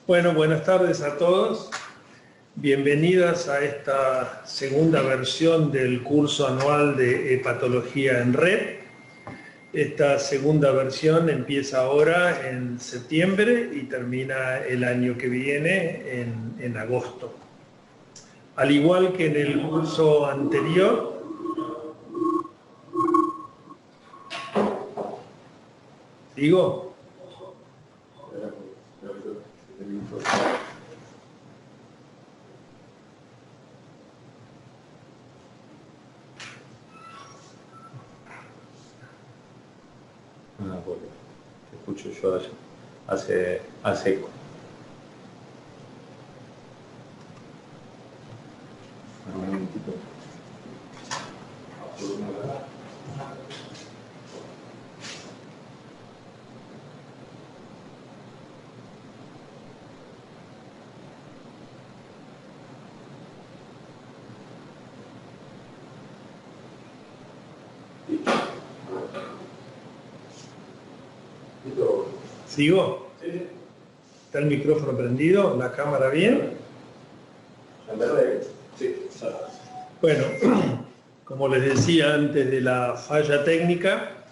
Bueno, buenas tardes a todos. Bienvenidas a esta segunda versión del curso anual de Hepatología en Red. Esta segunda versión empieza ahora en septiembre y termina el año que viene en agosto. Al igual que en el curso anterior, ¿digo? Porque te escucho yo allá. Hace eco. Un momentito. ¿Sigo? Sí. ¿Está el micrófono prendido? ¿La cámara bien? Sí. Bueno, como les decía antes de la falla técnica,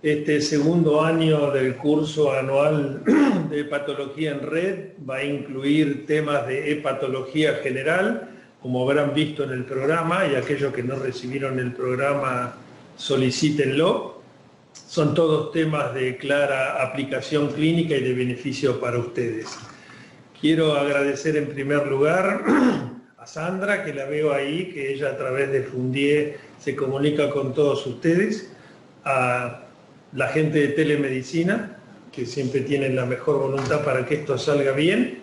este segundo año del curso anual de Hepatología en Red va a incluir temas de hepatología general, como habrán visto en el programa, y aquellos que no recibieron el programa solicítenlo. Son todos temas de clara aplicación clínica y de beneficio para ustedes. Quiero agradecer en primer lugar a Sandra, que la veo ahí, que ella a través de Fundié se comunica con todos ustedes, a la gente de telemedicina, que siempre tienen la mejor voluntad para que esto salga bien,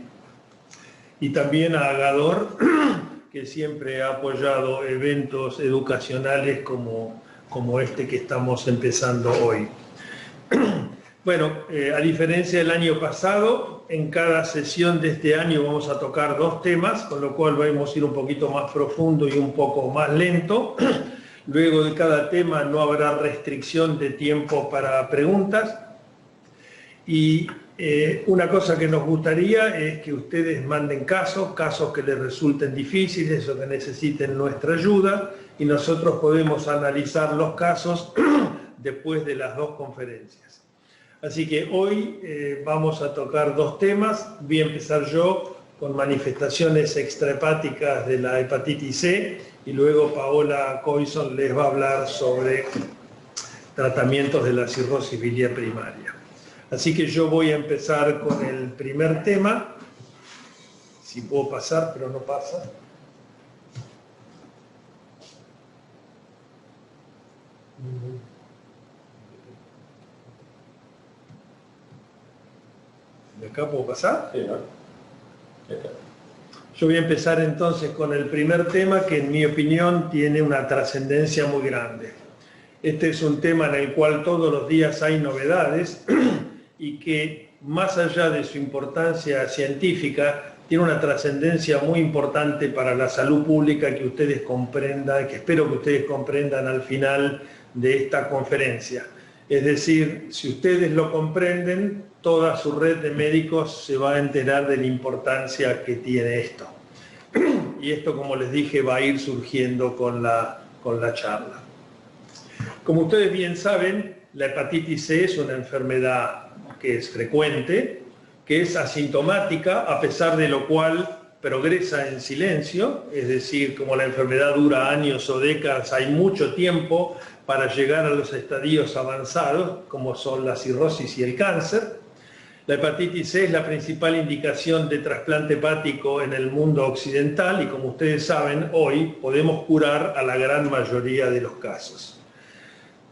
y también a Agador, que siempre ha apoyado eventos educacionales como este que estamos empezando hoy. Bueno, a diferencia del año pasado, en cada sesión de este año vamos a tocar dos temas, con lo cual vamos a ir un poquito más profundo y un poco más lento. Luego de cada tema no habrá restricción de tiempo para preguntas. Y una cosa que nos gustaría es que ustedes manden casos que les resulten difíciles o que necesiten nuestra ayuda, y nosotros podemos analizar los casos después de las dos conferencias. Así que hoy vamos a tocar dos temas. Voy a empezar yo con manifestaciones extrahepáticas de la hepatitis C y luego Paola Coison les va a hablar sobre tratamientos de la cirrosis biliar primaria. Así que yo voy a empezar con el primer tema. Si puedo pasar, pero no pasa. ¿De acá puedo pasar? Sí, ¿no? Yo voy a empezar entonces con el primer tema, que en mi opinión tiene una trascendencia muy grande. Este es un tema en el cual todos los días hay novedades y que, más allá de su importancia científica, tiene una trascendencia muy importante para la salud pública que ustedes comprendan, que espero que ustedes comprendan al final de esta conferencia. Es decir, si ustedes lo comprenden, toda su red de médicos se va a enterar de la importancia que tiene esto. Y esto, como les dije, va a ir surgiendo con la charla. Como ustedes bien saben, la hepatitis C es una enfermedad que es frecuente, que es asintomática, a pesar de lo cual progresa en silencio, es decir, como la enfermedad dura años o décadas, hay mucho tiempo para llegar a los estadios avanzados, como son la cirrosis y el cáncer. La hepatitis C es la principal indicación de trasplante hepático en el mundo occidental y, como ustedes saben, hoy podemos curar a la gran mayoría de los casos.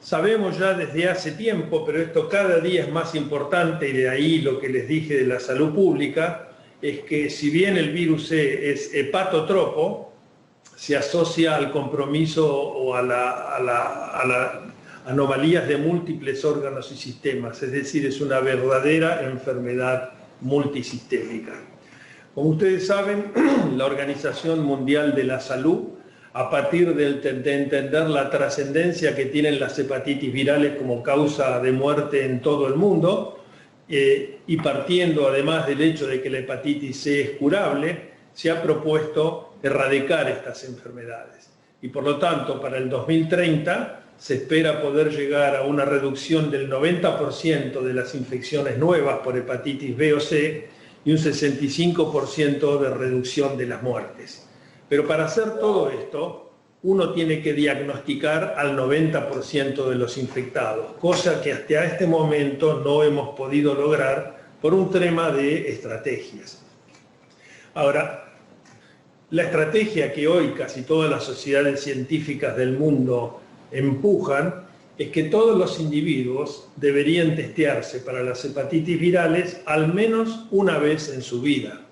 Sabemos ya desde hace tiempo, pero esto cada día es más importante, y de ahí lo que les dije de la salud pública, es que si bien el virus C es hepatotropo, se asocia al compromiso o a las anomalías de múltiples órganos y sistemas, es decir, es una verdadera enfermedad multisistémica. Como ustedes saben, la Organización Mundial de la Salud, a partir de entender la trascendencia que tienen las hepatitis virales como causa de muerte en todo el mundo, y partiendo además del hecho de que la hepatitis C es curable, se ha propuesto erradicar estas enfermedades. Y por lo tanto, para el 2030 se espera poder llegar a una reducción del 90% de las infecciones nuevas por hepatitis B o C y un 65% de reducción de las muertes. Pero para hacer todo esto, uno tiene que diagnosticar al 90% de los infectados, cosa que hasta este momento no hemos podido lograr por un tema de estrategias. Ahora, la estrategia que hoy casi todas las sociedades científicas del mundo empujan es que todos los individuos deberían testearse para las hepatitis virales al menos una vez en su vida.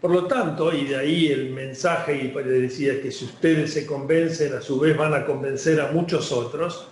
Por lo tanto, y de ahí el mensaje, y le decía que si ustedes se convencen, a su vez van a convencer a muchos otros,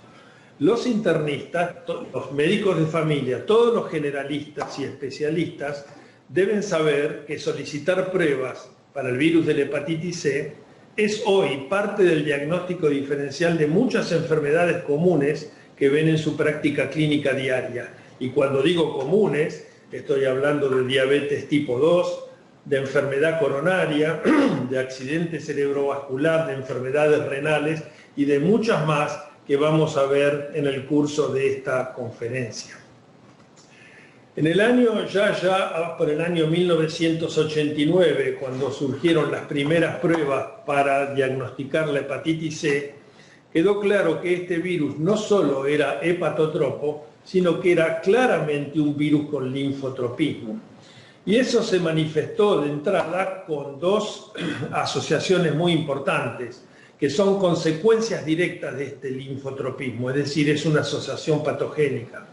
los internistas, los médicos de familia, todos los generalistas y especialistas deben saber que solicitar pruebas para el virus de la hepatitis C es hoy parte del diagnóstico diferencial de muchas enfermedades comunes que ven en su práctica clínica diaria. Y cuando digo comunes, estoy hablando de diabetes tipo 2, de enfermedad coronaria, de accidente cerebrovascular, de enfermedades renales y de muchas más que vamos a ver en el curso de esta conferencia. En el año, por el año 1989, cuando surgieron las primeras pruebas para diagnosticar la hepatitis C, quedó claro que este virus no solo era hepatotropo, sino que era claramente un virus con linfotropismo. Y eso se manifestó de entrada con dos asociaciones muy importantes, que son consecuencias directas de este linfotropismo, es decir, es una asociación patogénica.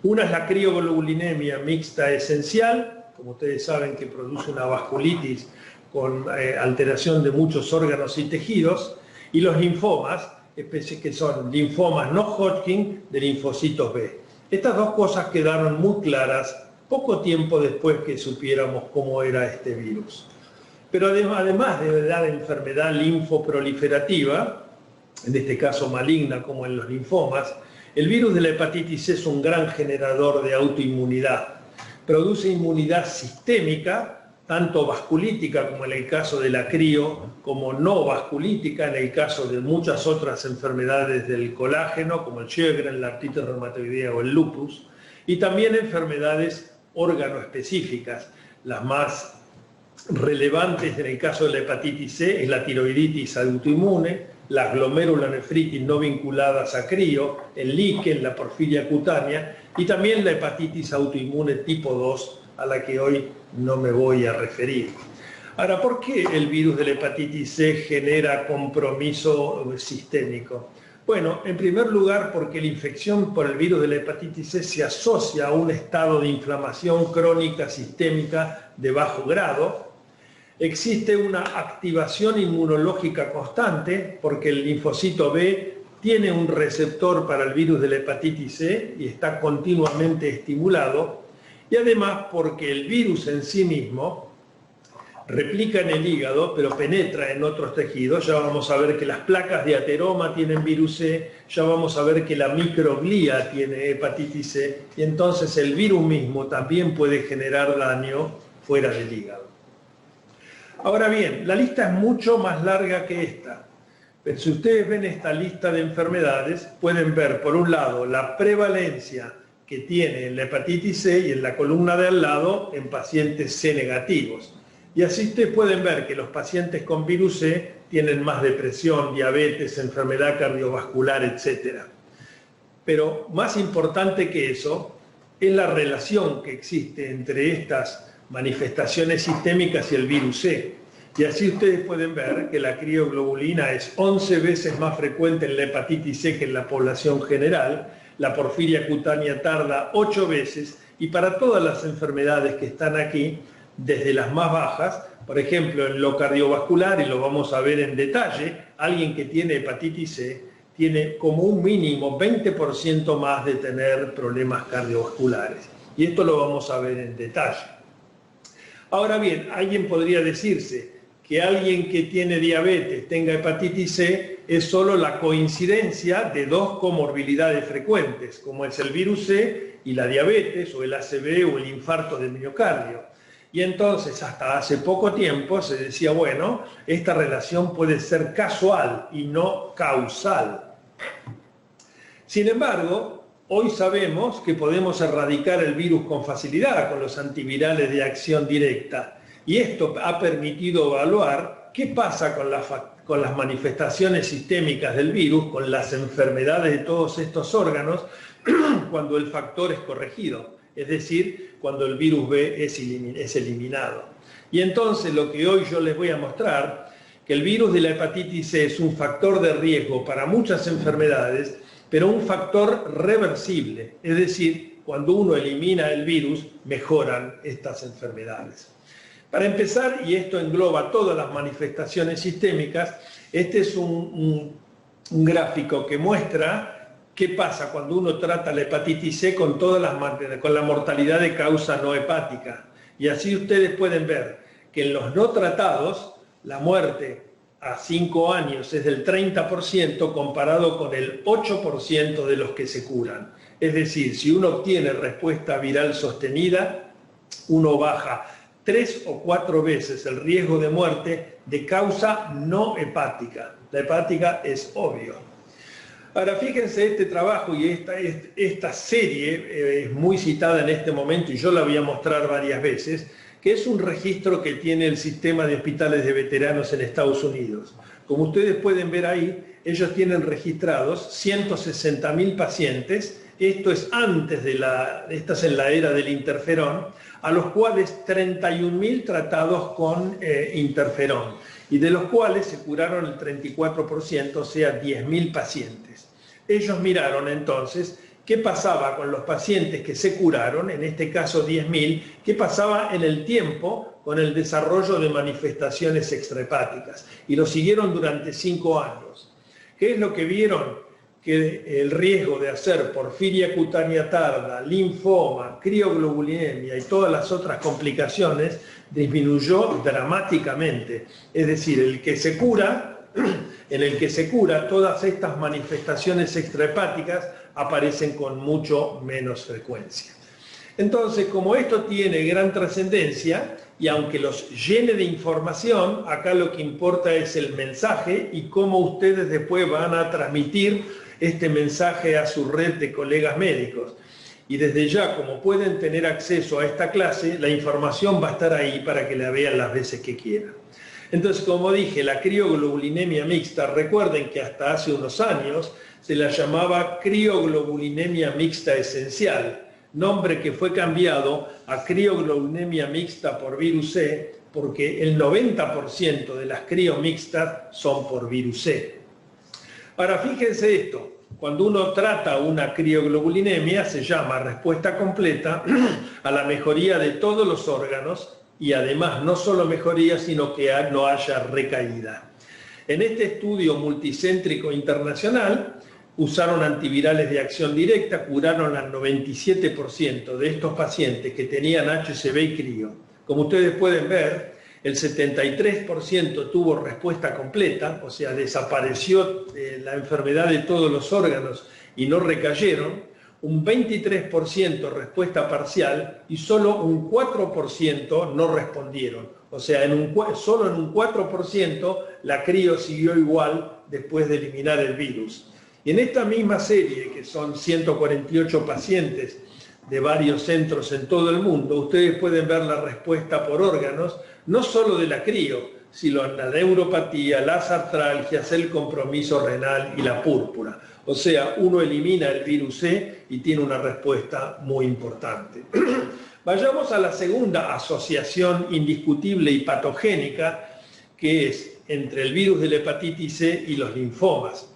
Una es la crioglobulinemia mixta esencial, como ustedes saben que produce una vasculitis con alteración de muchos órganos y tejidos, y los linfomas, especies que son linfomas no Hodgkin de linfocitos B. Estas dos cosas quedaron muy claras poco tiempo después que supiéramos cómo era este virus. Pero además de la enfermedad linfoproliferativa, en este caso maligna como en los linfomas, el virus de la hepatitis C es un gran generador de autoinmunidad. Produce inmunidad sistémica, tanto vasculítica como en el caso de la crio, como no vasculítica en el caso de muchas otras enfermedades del colágeno, como el Sjögren, la artritis reumatoidea o el lupus, y también enfermedades órgano-específicas. Las más relevantes en el caso de la hepatitis C es la tiroiditis autoinmune, las glomerulonefritis no vinculadas a crio, el líquen, la porfiria cutánea y también la hepatitis autoinmune tipo 2, a la que hoy no me voy a referir. Ahora, ¿por qué el virus de la hepatitis C genera compromiso sistémico? Bueno, en primer lugar porque la infección por el virus de la hepatitis C se asocia a un estado de inflamación crónica sistémica de bajo grado. Existe una activación inmunológica constante porque el linfocito B tiene un receptor para el virus de la hepatitis C y está continuamente estimulado. Y además porque el virus en sí mismo replica en el hígado, pero penetra en otros tejidos. Ya vamos a ver que las placas de ateroma tienen virus C, ya vamos a ver que la microglía tiene hepatitis C, y entonces el virus mismo también puede generar daño fuera del hígado. Ahora bien, la lista es mucho más larga que esta. Pero si ustedes ven esta lista de enfermedades, pueden ver, por un lado, la prevalencia que tiene en la hepatitis C y en la columna de al lado en pacientes C negativos. Y así ustedes pueden ver que los pacientes con virus C tienen más depresión, diabetes, enfermedad cardiovascular, etc. Pero más importante que eso es la relación que existe entre estas manifestaciones sistémicas y el virus C. Y así ustedes pueden ver que la crioglobulina es 11 veces más frecuente en la hepatitis C que en la población general, la porfiria cutánea tarda 8 veces, y para todas las enfermedades que están aquí, desde las más bajas, por ejemplo, en lo cardiovascular, y lo vamos a ver en detalle, alguien que tiene hepatitis C tiene como un mínimo 20% más de tener problemas cardiovasculares. Y esto lo vamos a ver en detalle. Ahora bien, alguien podría decirse que alguien que tiene diabetes tenga hepatitis C es solo la coincidencia de dos comorbilidades frecuentes, como es el virus C y la diabetes o el ACV o el infarto de miocardio. Y entonces hasta hace poco tiempo se decía, bueno, esta relación puede ser casual y no causal. Sin embargo, hoy sabemos que podemos erradicar el virus con facilidad con los antivirales de acción directa. Y esto ha permitido evaluar qué pasa con las manifestaciones sistémicas del virus, con las enfermedades de todos estos órganos, cuando el factor es corregido, es decir, cuando el virus B es eliminado. Y entonces lo que hoy yo les voy a mostrar, que el virus de la hepatitis C es un factor de riesgo para muchas enfermedades, pero un factor reversible, es decir, cuando uno elimina el virus, mejoran estas enfermedades. Para empezar, y esto engloba todas las manifestaciones sistémicas, este es un gráfico que muestra qué pasa cuando uno trata la hepatitis C con la mortalidad de causa no hepática. Y así ustedes pueden ver que en los no tratados, la muerte a 5 años es del 30% comparado con el 8% de los que se curan. Es decir, si uno obtiene respuesta viral sostenida, uno baja 3 o 4 veces el riesgo de muerte de causa no hepática. La hepática es obvio. Ahora fíjense este trabajo y esta serie es muy citada en este momento y yo la voy a mostrar varias veces, que es un registro que tiene el sistema de hospitales de veteranos en Estados Unidos. Como ustedes pueden ver ahí, ellos tienen registrados 160.000 pacientes. Esto es antes esta es en la era del interferón, a los cuales 31.000 tratados con interferón, y de los cuales se curaron el 34%, o sea, 10.000 pacientes. Ellos miraron entonces qué pasaba con los pacientes que se curaron, en este caso 10.000, qué pasaba en el tiempo con el desarrollo de manifestaciones extrahepáticas, y lo siguieron durante 5 años. ¿Qué es lo que vieron? Que el riesgo de hacer porfiria cutánea tarda, linfoma, crioglobulinemia y todas las otras complicaciones disminuyó dramáticamente. Es decir, en el que se cura, todas estas manifestaciones extrahepáticas aparecen con mucho menos frecuencia. Entonces, como esto tiene gran trascendencia, y aunque los llene de información, acá lo que importa es el mensaje y cómo ustedes después van a transmitir este mensaje a su red de colegas médicos. Y desde ya, como pueden tener acceso a esta clase, la información va a estar ahí para que la vean las veces que quieran. Entonces, como dije, la crioglobulinemia mixta, recuerden que hasta hace unos años se la llamaba crioglobulinemia mixta esencial, nombre que fue cambiado a crioglobulinemia mixta por virus C, porque el 90% de las criomixtas son por virus C. Ahora, fíjense esto. Cuando uno trata una crioglobulinemia, se llama respuesta completa a la mejoría de todos los órganos y además no solo mejoría, sino que no haya recaída. En este estudio multicéntrico internacional, usaron antivirales de acción directa, curaron al 97% de estos pacientes que tenían HCV y crío. Como ustedes pueden ver, el 73% tuvo respuesta completa, o sea, desapareció la enfermedad de todos los órganos y no recayeron, un 23% respuesta parcial y solo un 4% no respondieron. O sea, solo en un 4% la crío siguió igual después de eliminar el virus. Y en esta misma serie, que son 148 pacientes de varios centros en todo el mundo, ustedes pueden ver la respuesta por órganos, no solo de la crío, sino la neuropatía, las artralgias, el compromiso renal y la púrpura. O sea, uno elimina el virus C y tiene una respuesta muy importante. Vayamos a la segunda asociación indiscutible y patogénica, que es entre el virus de la hepatitis C y los linfomas.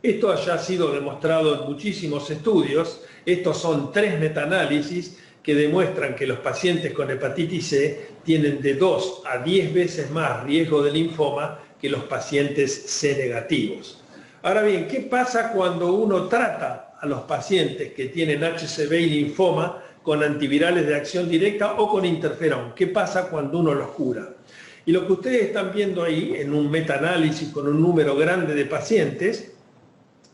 Esto ha sido demostrado en muchísimos estudios. Estos son 3 metaanálisis que demuestran que los pacientes con hepatitis C tienen de 2 a 10 veces más riesgo de linfoma que los pacientes C negativos. Ahora bien, ¿qué pasa cuando uno trata a los pacientes que tienen HCV y linfoma con antivirales de acción directa o con interferón? ¿Qué pasa cuando uno los cura? Y lo que ustedes están viendo ahí en un metaanálisis con un número grande de pacientes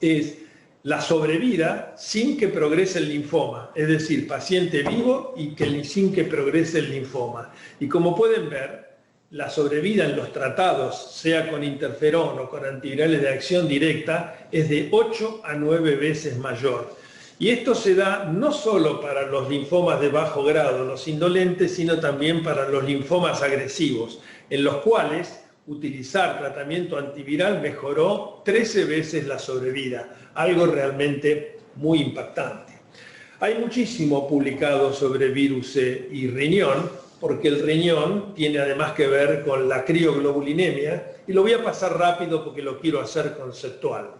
es la sobrevida sin que progrese el linfoma, es decir, paciente vivo y sin que progrese el linfoma. Y como pueden ver, la sobrevida en los tratados, sea con interferón o con antivirales de acción directa, es de 8 a 9 veces mayor. Y esto se da no solo para los linfomas de bajo grado, los indolentes, sino también para los linfomas agresivos, en los cuales utilizar tratamiento antiviral mejoró 13 veces la sobrevida, algo realmente muy impactante. Hay muchísimo publicado sobre virus C y riñón, porque el riñón tiene además que ver con la crioglobulinemia, y lo voy a pasar rápido porque lo quiero hacer conceptual.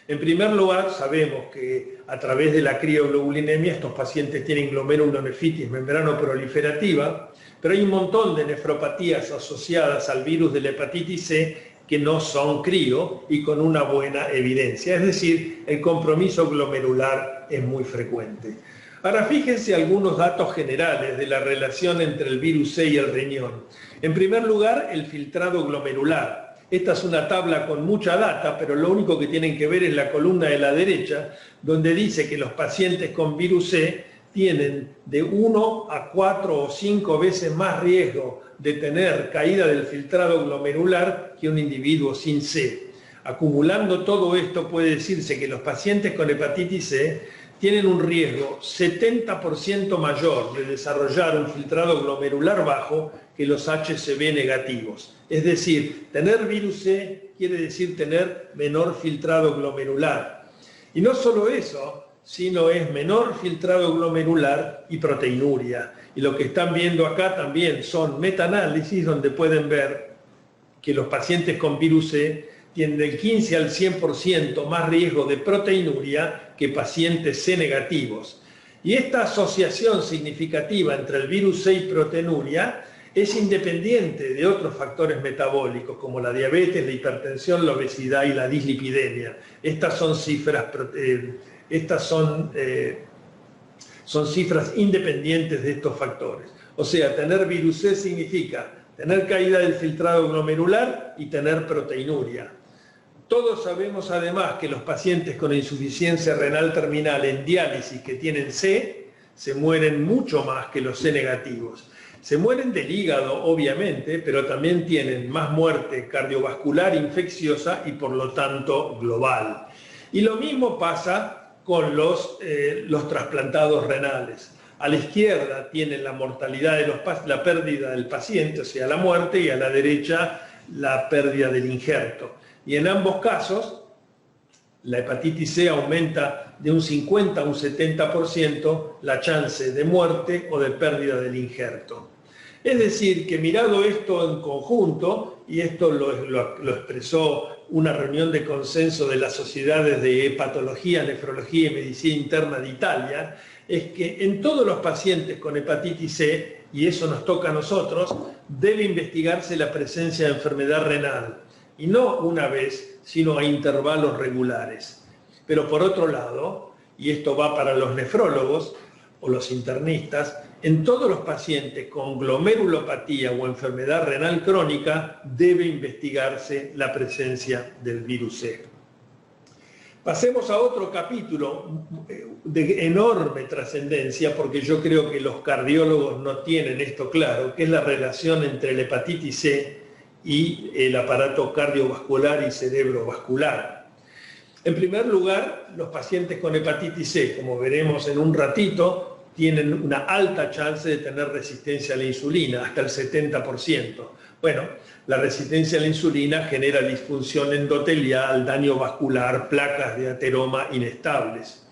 En primer lugar, sabemos que a través de la crioglobulinemia estos pacientes tienen glomerulonefritis membrano-proliferativa, pero hay un montón de nefropatías asociadas al virus de la hepatitis C que no son crio y con una buena evidencia, es decir, el compromiso glomerular es muy frecuente. Ahora fíjense algunos datos generales de la relación entre el virus C y el riñón. En primer lugar, el filtrado glomerular. Esta es una tabla con mucha data, pero lo único que tienen que ver es la columna de la derecha, donde dice que los pacientes con virus C tienen de 1 a 4 o 5 veces más riesgo de tener caída del filtrado glomerular que un individuo sin C. Acumulando todo esto, puede decirse que los pacientes con hepatitis C tienen un riesgo 70% mayor de desarrollar un filtrado glomerular bajo que los HCV negativos. Es decir, tener virus C quiere decir tener menor filtrado glomerular. Y no solo eso, sino es menor filtrado glomerular y proteinuria. Y lo que están viendo acá también son metaanálisis donde pueden ver que los pacientes con virus C tienen del 15 al 100% más riesgo de proteinuria que pacientes C negativos. Y esta asociación significativa entre el virus C y proteinuria es independiente de otros factores metabólicos como la diabetes, la hipertensión, la obesidad y la dislipidemia. Estas son cifras independientes de estos factores. O sea, tener virus C significa tener caída del filtrado glomerular y tener proteinuria. Todos sabemos además que los pacientes con insuficiencia renal terminal en diálisis que tienen C se mueren mucho más que los C negativos. Se mueren del hígado, obviamente, pero también tienen más muerte cardiovascular infecciosa y por lo tanto global. Y lo mismo pasa con los trasplantados renales. A la izquierda tienen la mortalidad de la pérdida del paciente, o sea, la muerte, y a la derecha la pérdida del injerto. Y en ambos casos, la hepatitis C aumenta de un 50 a un 70% la chance de muerte o de pérdida del injerto. Es decir, que mirado esto en conjunto, y esto lo expresó una reunión de consenso de las sociedades de hepatología, nefrología y medicina interna de Italia, es que en todos los pacientes con hepatitis C, y eso nos toca a nosotros, debe investigarse la presencia de enfermedad renal. Y no una vez, sino a intervalos regulares. Pero por otro lado, y esto va para los nefrólogos o los internistas, en todos los pacientes con glomerulopatía o enfermedad renal crónica debe investigarse la presencia del virus C. Pasemos a otro capítulo de enorme trascendencia, porque yo creo que los cardiólogos no tienen esto claro, que es la relación entre la hepatitis C y el aparato cardiovascular y cerebrovascular. En primer lugar, los pacientes con hepatitis C, como veremos en un ratito, tienen una alta chance de tener resistencia a la insulina, hasta el 70%. Bueno, la resistencia a la insulina genera disfunción endotelial, daño vascular, placas de ateroma inestables.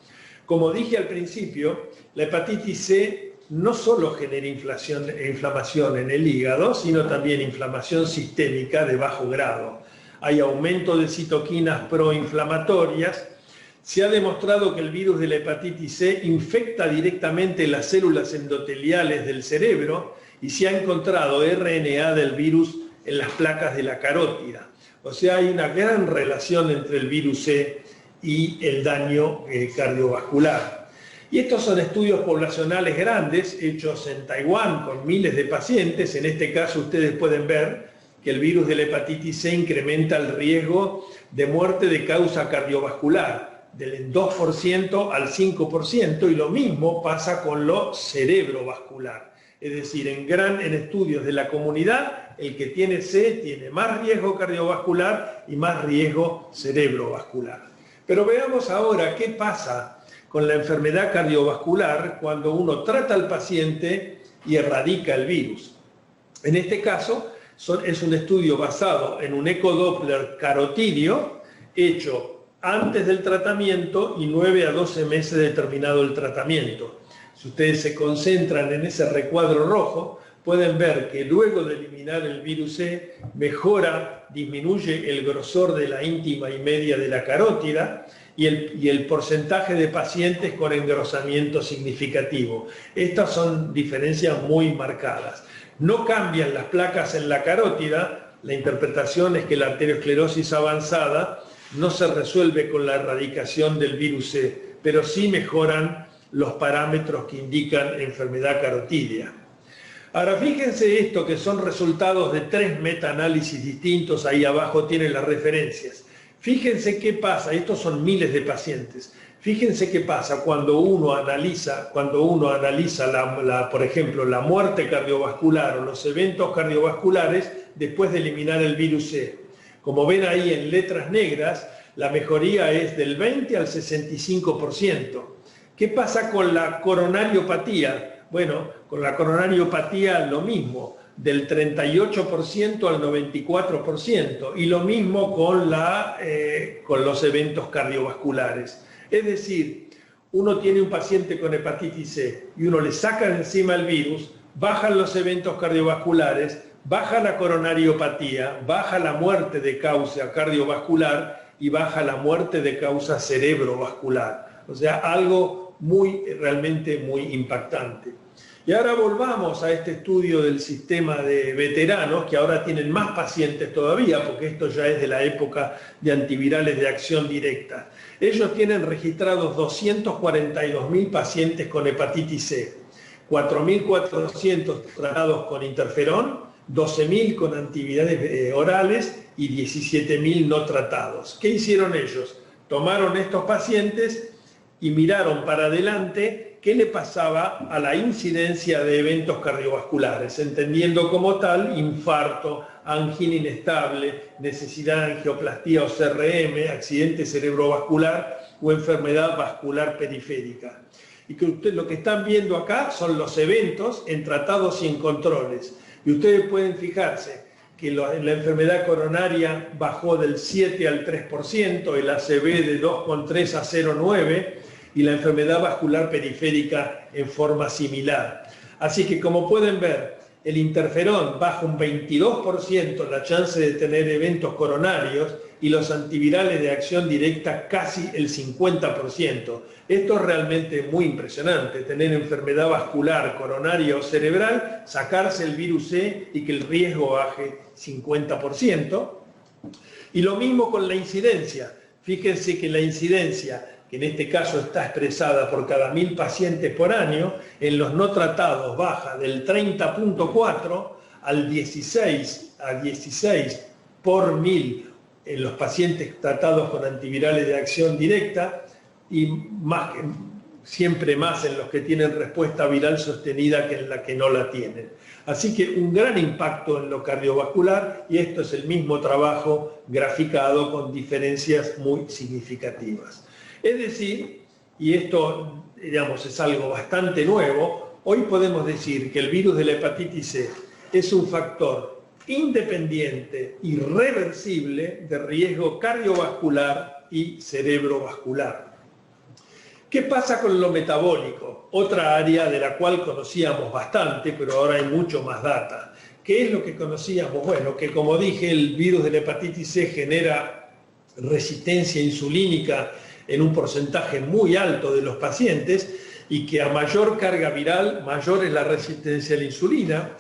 Como dije al principio, la hepatitis C no solo genera inflamación en el hígado, sino también inflamación sistémica de bajo grado. Hay aumento de citoquinas proinflamatorias. Se ha demostrado que el virus de la hepatitis C infecta directamente las células endoteliales del cerebro y se ha encontrado RNA del virus en las placas de la carótida. O sea, hay una gran relación entre el virus C y el daño cardiovascular. Y estos son estudios poblacionales grandes, hechos en Taiwán con miles de pacientes. En este caso ustedes pueden ver que el virus de la hepatitis C incrementa el riesgo de muerte de causa cardiovascular. del 2% al 5%, y lo mismo pasa con lo cerebrovascular. Es decir, en estudios de la comunidad, el que tiene C tiene más riesgo cardiovascular y más riesgo cerebrovascular. Pero veamos ahora qué pasa con la enfermedad cardiovascular cuando uno trata al paciente y erradica el virus. En este caso, es un estudio basado en un ecodoppler carotidio hecho antes del tratamiento y 9 a 12 meses de terminado el tratamiento. Si ustedes se concentran en ese recuadro rojo, pueden ver que luego de eliminar el virus C, disminuye el grosor de la íntima y media de la carótida y el porcentaje de pacientes con engrosamiento significativo. Estas son diferencias muy marcadas. No cambian las placas en la carótida. La interpretación es que la arteriosclerosis avanzada no se resuelve con la erradicación del virus C, pero sí mejoran los parámetros que indican enfermedad carotidia. Ahora fíjense esto, que son resultados de 3 metaanálisis distintos. Ahí abajo tienen las referencias. Fíjense qué pasa, estos son miles de pacientes. Fíjense qué pasa cuando uno analiza por ejemplo, la muerte cardiovascular o los eventos cardiovasculares después de eliminar el virus C. Como ven ahí en letras negras, la mejoría es del 20 al 65%. ¿Qué pasa con la coronariopatía? Bueno, con la coronariopatía lo mismo, del 38% al 94%, y lo mismo con los eventos cardiovasculares. Es decir, uno tiene un paciente con hepatitis C y uno le saca de encima el virus, bajan los eventos cardiovasculares, baja la coronariopatía, baja la muerte de causa cardiovascular y baja la muerte de causa cerebrovascular. O sea, algo realmente muy impactante. Y ahora volvamos a este estudio del sistema de veteranos, que ahora tienen más pacientes todavía, porque esto ya es de la época de antivirales de acción directa. Ellos tienen registrados 242.000 pacientes con hepatitis C, 4.400 tratados con interferón, 12.000 con antivirales orales y 17.000 no tratados. ¿Qué hicieron ellos? Tomaron estos pacientes y miraron para adelante qué le pasaba a la incidencia de eventos cardiovasculares, entendiendo como tal infarto, angina inestable, necesidad de angioplastía o CRM, accidente cerebrovascular o enfermedad vascular periférica. Y que ustedes lo que están viendo acá son los eventos en tratados y en controles. Y ustedes pueden fijarse que la enfermedad coronaria bajó del 7 al 3%, el ACV de 2,3 a 0,9%, y la enfermedad vascular periférica en forma similar. Así que, como pueden ver, el interferón baja un 22% la chance de tener eventos coronarios y los antivirales de acción directa casi el 50%. Esto es realmente muy impresionante, tener enfermedad vascular, coronaria o cerebral, sacarse el virus C y que el riesgo baje 50%. Y lo mismo con la incidencia. Fíjense que la incidencia, que en este caso está expresada por cada 1.000 pacientes por año, en los no tratados baja del 30.4 al 16 por 1.000 en los pacientes tratados con antivirales de acción directa, y siempre más en los que tienen respuesta viral sostenida que en la que no la tienen. Así que un gran impacto en lo cardiovascular, y esto es el mismo trabajo graficado con diferencias muy significativas. Es decir, y esto, digamos, es algo bastante nuevo, hoy podemos decir que el virus de la hepatitis C es un factor independiente y reversible de riesgo cardiovascular y cerebrovascular. ¿Qué pasa con lo metabólico? Otra área de la cual conocíamos bastante, pero ahora hay mucho más data. ¿Qué es lo que conocíamos? Bueno, que como dije, el virus de la hepatitis C genera resistencia insulínica en un porcentaje muy alto de los pacientes, y que a mayor carga viral, mayor es la resistencia a la insulina.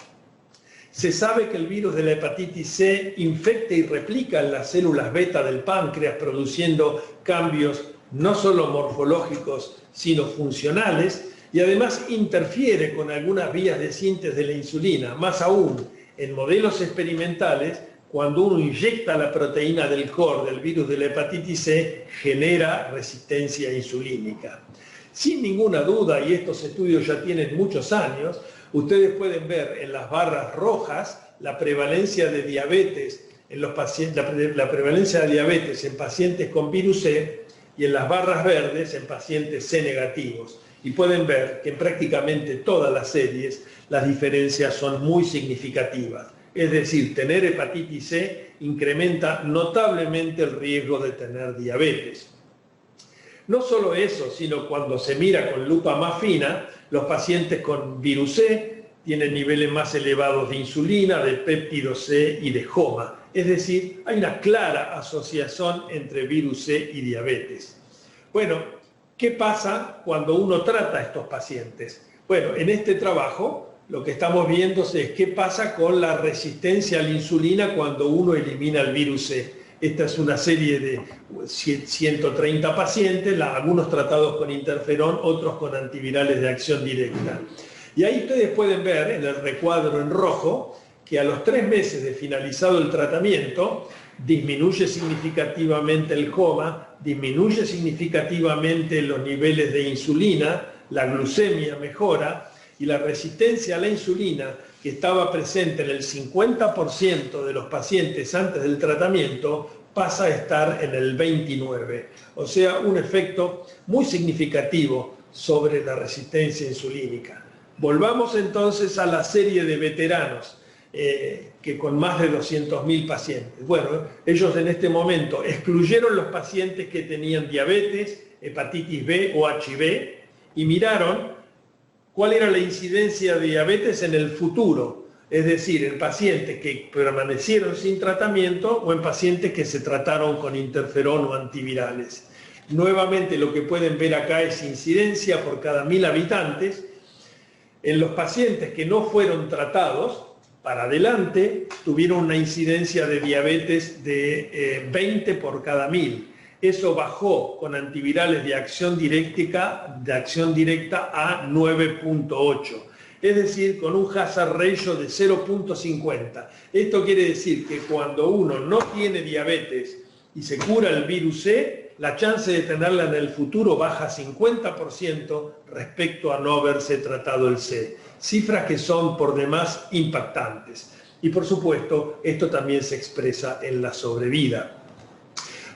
Se sabe que el virus de la hepatitis C infecta y replica en las células beta del páncreas, produciendo cambios no solo morfológicos, sino funcionales, y además interfiere con algunas vías de síntesis de la insulina. Más aún, en modelos experimentales, cuando uno inyecta la proteína del core del virus de la hepatitis C, genera resistencia insulínica. Sin ninguna duda, y estos estudios ya tienen muchos años, ustedes pueden ver en las barras rojas la prevalencia de diabetes en los pacientes, la prevalencia de diabetes en pacientes con virus C, y en las barras verdes en pacientes C negativos. Y pueden ver que en prácticamente todas las series las diferencias son muy significativas. Es decir, tener hepatitis C incrementa notablemente el riesgo de tener diabetes. No solo eso, sino cuando se mira con lupa más fina, los pacientes con virus C tienen niveles más elevados de insulina, de péptido C y de HOMA. Es decir, hay una clara asociación entre virus C y diabetes. Bueno, ¿qué pasa cuando uno trata a estos pacientes? Bueno, en este trabajo lo que estamos viendo es qué pasa con la resistencia a la insulina cuando uno elimina el virus C. Esta es una serie de 130 pacientes, algunos tratados con interferón, otros con antivirales de acción directa. Y ahí ustedes pueden ver en el recuadro en rojo que a los 3 meses de finalizado el tratamiento disminuye significativamente el HOMA, disminuye significativamente los niveles de insulina, la glucemia mejora y la resistencia a la insulina, que estaba presente en el 50% de los pacientes antes del tratamiento, pasa a estar en el 29%. O sea, un efecto muy significativo sobre la resistencia insulínica. Volvamos entonces a la serie de veteranos, que con más de 200.000 pacientes. Bueno, ellos en este momento excluyeron los pacientes que tenían diabetes, hepatitis B o HIV y miraron cuál era la incidencia de diabetes en el futuro, es decir, en pacientes que permanecieron sin tratamiento o en pacientes que se trataron con interferón o antivirales. Nuevamente lo que pueden ver acá es incidencia por cada 1.000 habitantes. En los pacientes que no fueron tratados, para adelante, tuvieron una incidencia de diabetes de 20 por cada 1.000. Eso bajó con antivirales de acción directa a 9.8. Es decir, con un hazard ratio de 0.50. Esto quiere decir que cuando uno no tiene diabetes y se cura el virus C, la chance de tenerla en el futuro baja 50% respecto a no haberse tratado el C. Cifras que son por demás impactantes. Y por supuesto, esto también se expresa en la sobrevida.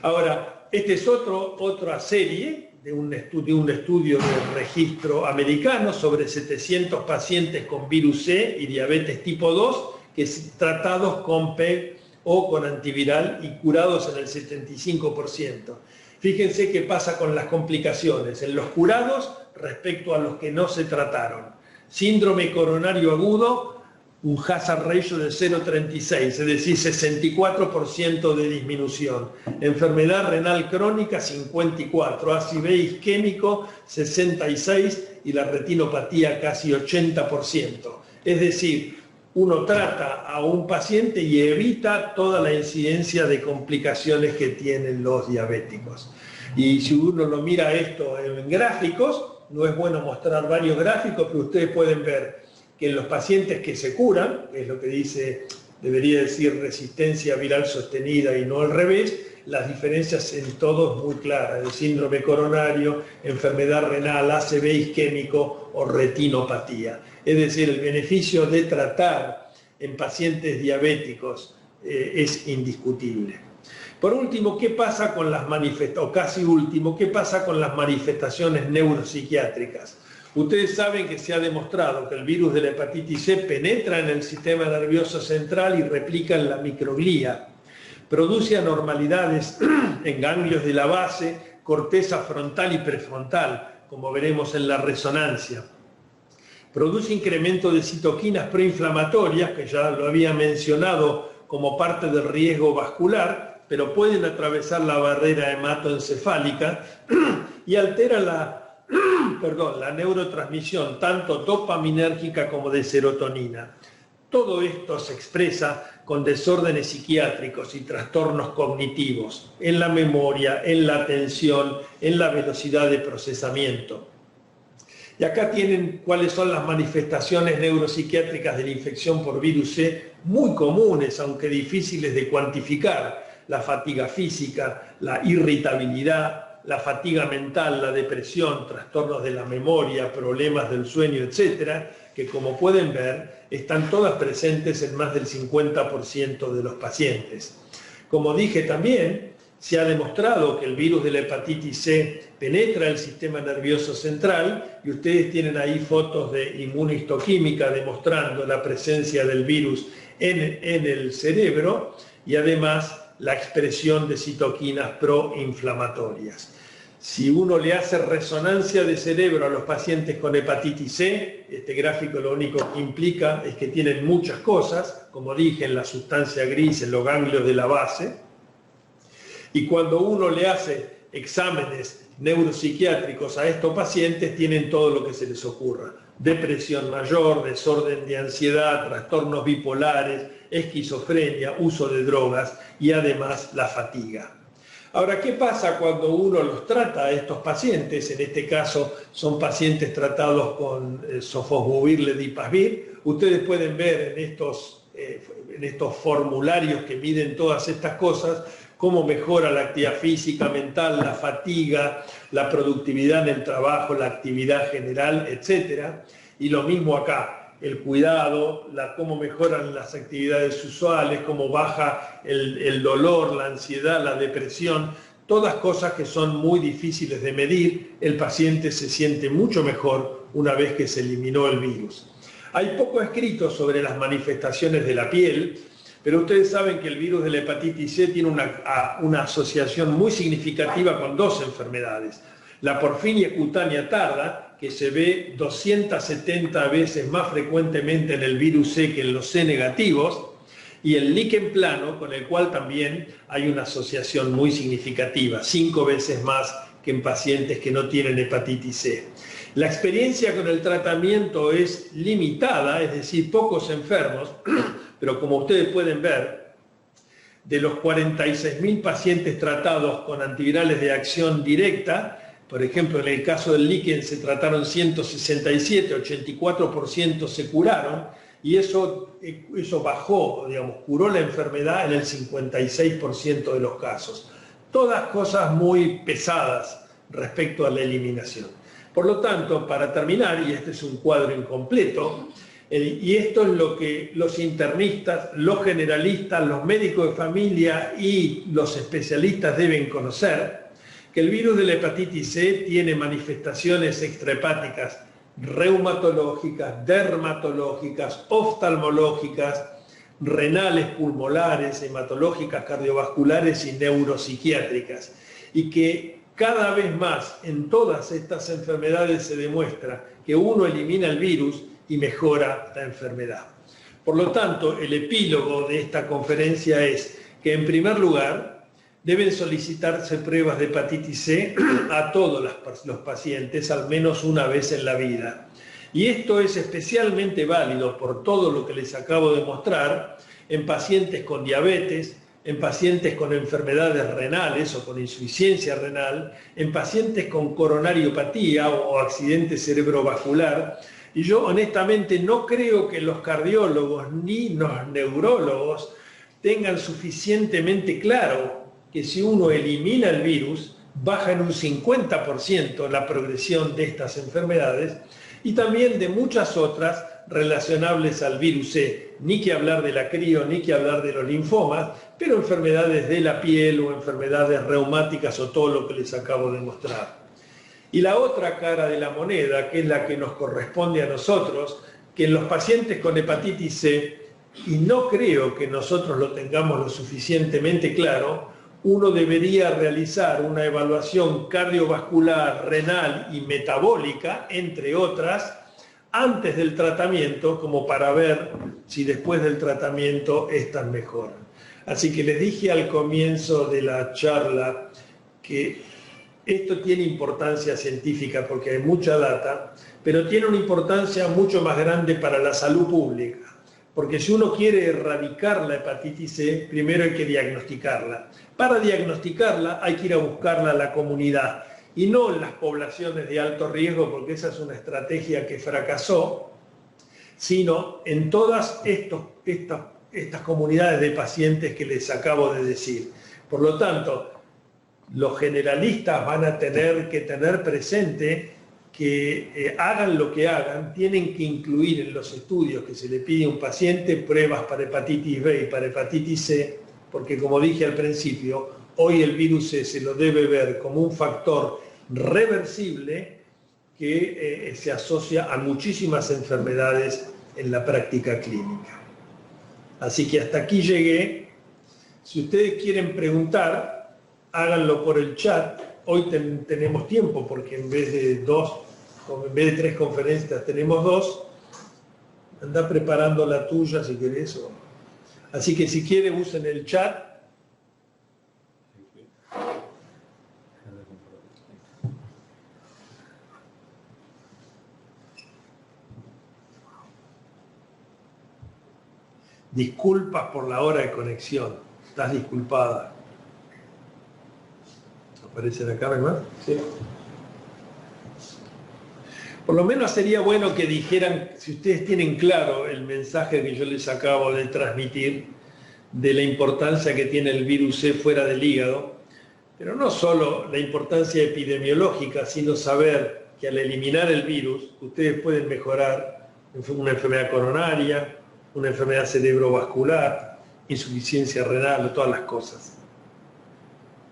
Ahora, esta es otra serie de un estudio de registro americano sobre 700 pacientes con virus C y diabetes tipo 2, que tratados con PEG o con antiviral y curados en el 75%. Fíjense qué pasa con las complicaciones en los curados respecto a los que no se trataron. Síndrome coronario agudo, un hazard ratio de 0,36, es decir, 64% de disminución. Enfermedad renal crónica, 54. ACV isquémico, 66. Y la retinopatía, casi 80%. Es decir, uno trata a un paciente y evita toda la incidencia de complicaciones que tienen los diabéticos. Y si uno lo mira esto en gráficos, no es bueno mostrar varios gráficos, pero ustedes pueden ver que en los pacientes que se curan, que es lo que debería decir resistencia viral sostenida y no al revés, las diferencias en todos muy claras, el síndrome coronario, enfermedad renal, ACV isquémico o retinopatía. Es decir, el beneficio de tratar en pacientes diabéticos es indiscutible. Por último, ¿qué pasa con las manifestaciones, o casi último, qué pasa con las manifestaciones neuropsiquiátricas? Ustedes saben que se ha demostrado que el virus de la hepatitis C penetra en el sistema nervioso central y replica en la microglía. Produce anormalidades en ganglios de la base, corteza frontal y prefrontal, como veremos en la resonancia. Produce incremento de citoquinas preinflamatorias, que ya lo había mencionado como parte del riesgo vascular, pero pueden atravesar la barrera hematoencefálica y altera la neurotransmisión, tanto dopaminérgica como de serotonina. Todo esto se expresa con desórdenes psiquiátricos y trastornos cognitivos, en la memoria, en la atención, en la velocidad de procesamiento. Y acá tienen cuáles son las manifestaciones neuropsiquiátricas de la infección por virus C, muy comunes, aunque difíciles de cuantificar. La fatiga física, la irritabilidad, la fatiga mental, la depresión, trastornos de la memoria, problemas del sueño, etcétera, que como pueden ver, están todas presentes en más del 50% de los pacientes. Como dije también, se ha demostrado que el virus de la hepatitis C penetra el sistema nervioso central y ustedes tienen ahí fotos de inmunohistoquímica demostrando la presencia del virus en el cerebro y además la expresión de citoquinas proinflamatorias. Si uno le hace resonancia de cerebro a los pacientes con hepatitis C, este gráfico lo único que implica es que tienen muchas cosas, como dije, en la sustancia gris, en los ganglios de la base. Y cuando uno le hace exámenes neuropsiquiátricos a estos pacientes, tienen todo lo que se les ocurra. Depresión mayor, desorden de ansiedad, trastornos bipolares, esquizofrenia, uso de drogas y además la fatiga. Ahora, ¿qué pasa cuando uno los trata a estos pacientes? En este caso son pacientes tratados con sofosbuvir, ledipasvir. Ustedes pueden ver en estos formularios que miden todas estas cosas, cómo mejora la actividad física, mental, la fatiga, la productividad en el trabajo, la actividad general, etc. Y lo mismo acá, el cuidado, cómo mejoran las actividades usuales, cómo baja el dolor, la ansiedad, la depresión, todas cosas que son muy difíciles de medir. El paciente se siente mucho mejor una vez que se eliminó el virus. Hay poco escrito sobre las manifestaciones de la piel, pero ustedes saben que el virus de la hepatitis C tiene una asociación muy significativa con dos enfermedades. La porfiria cutánea tarda, que se ve 270 veces más frecuentemente en el virus C que en los C negativos, y el líquen plano, con el cual también hay una asociación muy significativa, 5 veces más que en pacientes que no tienen hepatitis C. La experiencia con el tratamiento es limitada, es decir, pocos enfermos, pero como ustedes pueden ver, de los 46.000 pacientes tratados con antivirales de acción directa, por ejemplo, en el caso del líquen se trataron 167, 84% se curaron, y eso bajó, curó la enfermedad en el 56% de los casos. Todas cosas muy pesadas respecto a la eliminación. Por lo tanto, para terminar, y este es un cuadro incompleto, y esto es lo que los internistas, los generalistas, los médicos de familia y los especialistas deben conocer, que el virus de la hepatitis C tiene manifestaciones extrahepáticas reumatológicas, dermatológicas, oftalmológicas, renales, pulmonares, hematológicas, cardiovasculares y neuropsiquiátricas, y que cada vez más en todas estas enfermedades se demuestra que uno elimina el virus y mejora la enfermedad. Por lo tanto, el epílogo de esta conferencia es que, en primer lugar, deben solicitarse pruebas de hepatitis C a todos los pacientes, al menos una vez en la vida. Y esto es especialmente válido por todo lo que les acabo de mostrar en pacientes con diabetes, en pacientes con enfermedades renales o con insuficiencia renal, en pacientes con coronariopatía o accidente cerebrovascular. Y yo honestamente no creo que los cardiólogos ni los neurólogos tengan suficientemente claro que si uno elimina el virus, baja en un 50% la progresión de estas enfermedades y también de muchas otras relacionables al virus C. Ni que hablar de la crio, ni que hablar de los linfomas, pero enfermedades de la piel o enfermedades reumáticas o todo lo que les acabo de mostrar. Y la otra cara de la moneda, que es la que nos corresponde a nosotros, que en los pacientes con hepatitis C, y no creo que nosotros lo tengamos lo suficientemente claro, uno debería realizar una evaluación cardiovascular, renal y metabólica, entre otras, antes del tratamiento, como para ver si después del tratamiento estas mejoran. Así que les dije al comienzo de la charla que esto tiene importancia científica porque hay mucha data, pero tiene una importancia mucho más grande para la salud pública. Porque si uno quiere erradicar la hepatitis C, primero hay que diagnosticarla. Para diagnosticarla hay que ir a buscarla a la comunidad. y no en las poblaciones de alto riesgo, porque esa es una estrategia que fracasó, sino en todas estas comunidades de pacientes que les acabo de decir. Por lo tanto, los generalistas van a tener que tener presente que hagan lo que hagan, tienen que incluir en los estudios que se le pide a un paciente pruebas para hepatitis B y para hepatitis C, porque como dije al principio, hoy el virus C se lo debe ver como un factor reversible que se asocia a muchísimas enfermedades en la práctica clínica. Así que hasta aquí llegué. Si ustedes quieren preguntar, háganlo por el chat. Hoy tenemos tiempo porque en vez de 3 conferencias tenemos 2. Anda preparando la tuya si querés. Así que si quieren usen el chat. Disculpas por la hora de conexión. Estás disculpada. ¿Aparecen acá, verdad? Sí. Por lo menos sería bueno que dijeran, si ustedes tienen claro el mensaje que yo les acabo de transmitir, de la importancia que tiene el virus C fuera del hígado, pero no solo la importancia epidemiológica, sino saber que al eliminar el virus, ustedes pueden mejorar una enfermedad coronaria, una enfermedad cerebrovascular, insuficiencia renal, todas las cosas.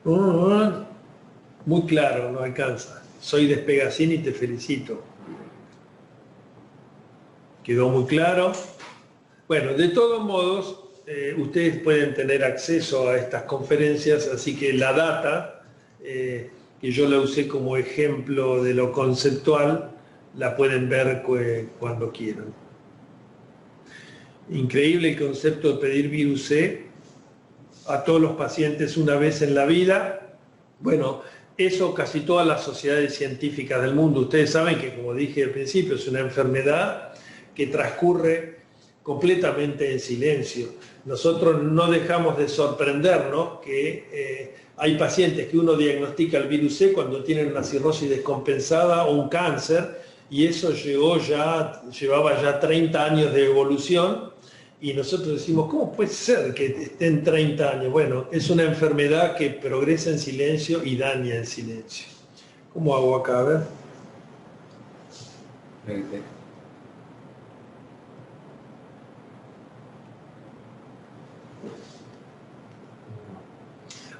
Muy claro, no alcanza. Soy Despegacín y te felicito. ¿Quedó muy claro? Bueno, de todos modos, ustedes pueden tener acceso a estas conferencias, así que la data, que yo la usé como ejemplo de lo conceptual, la pueden ver cuando quieran. Increíble el concepto de pedir virus C a todos los pacientes una vez en la vida. Bueno, eso casi todas las sociedades científicas del mundo. Ustedes saben que, como dije al principio, es una enfermedad que transcurre completamente en silencio. Nosotros no dejamos de sorprendernos que hay pacientes que uno diagnostica el virus C cuando tienen una cirrosis descompensada o un cáncer, y eso llevaba ya 30 años de evolución, y nosotros decimos, ¿cómo puede ser que estén 30 años? Bueno, es una enfermedad que progresa en silencio y daña en silencio. ¿Cómo hago acá? A ver. 20.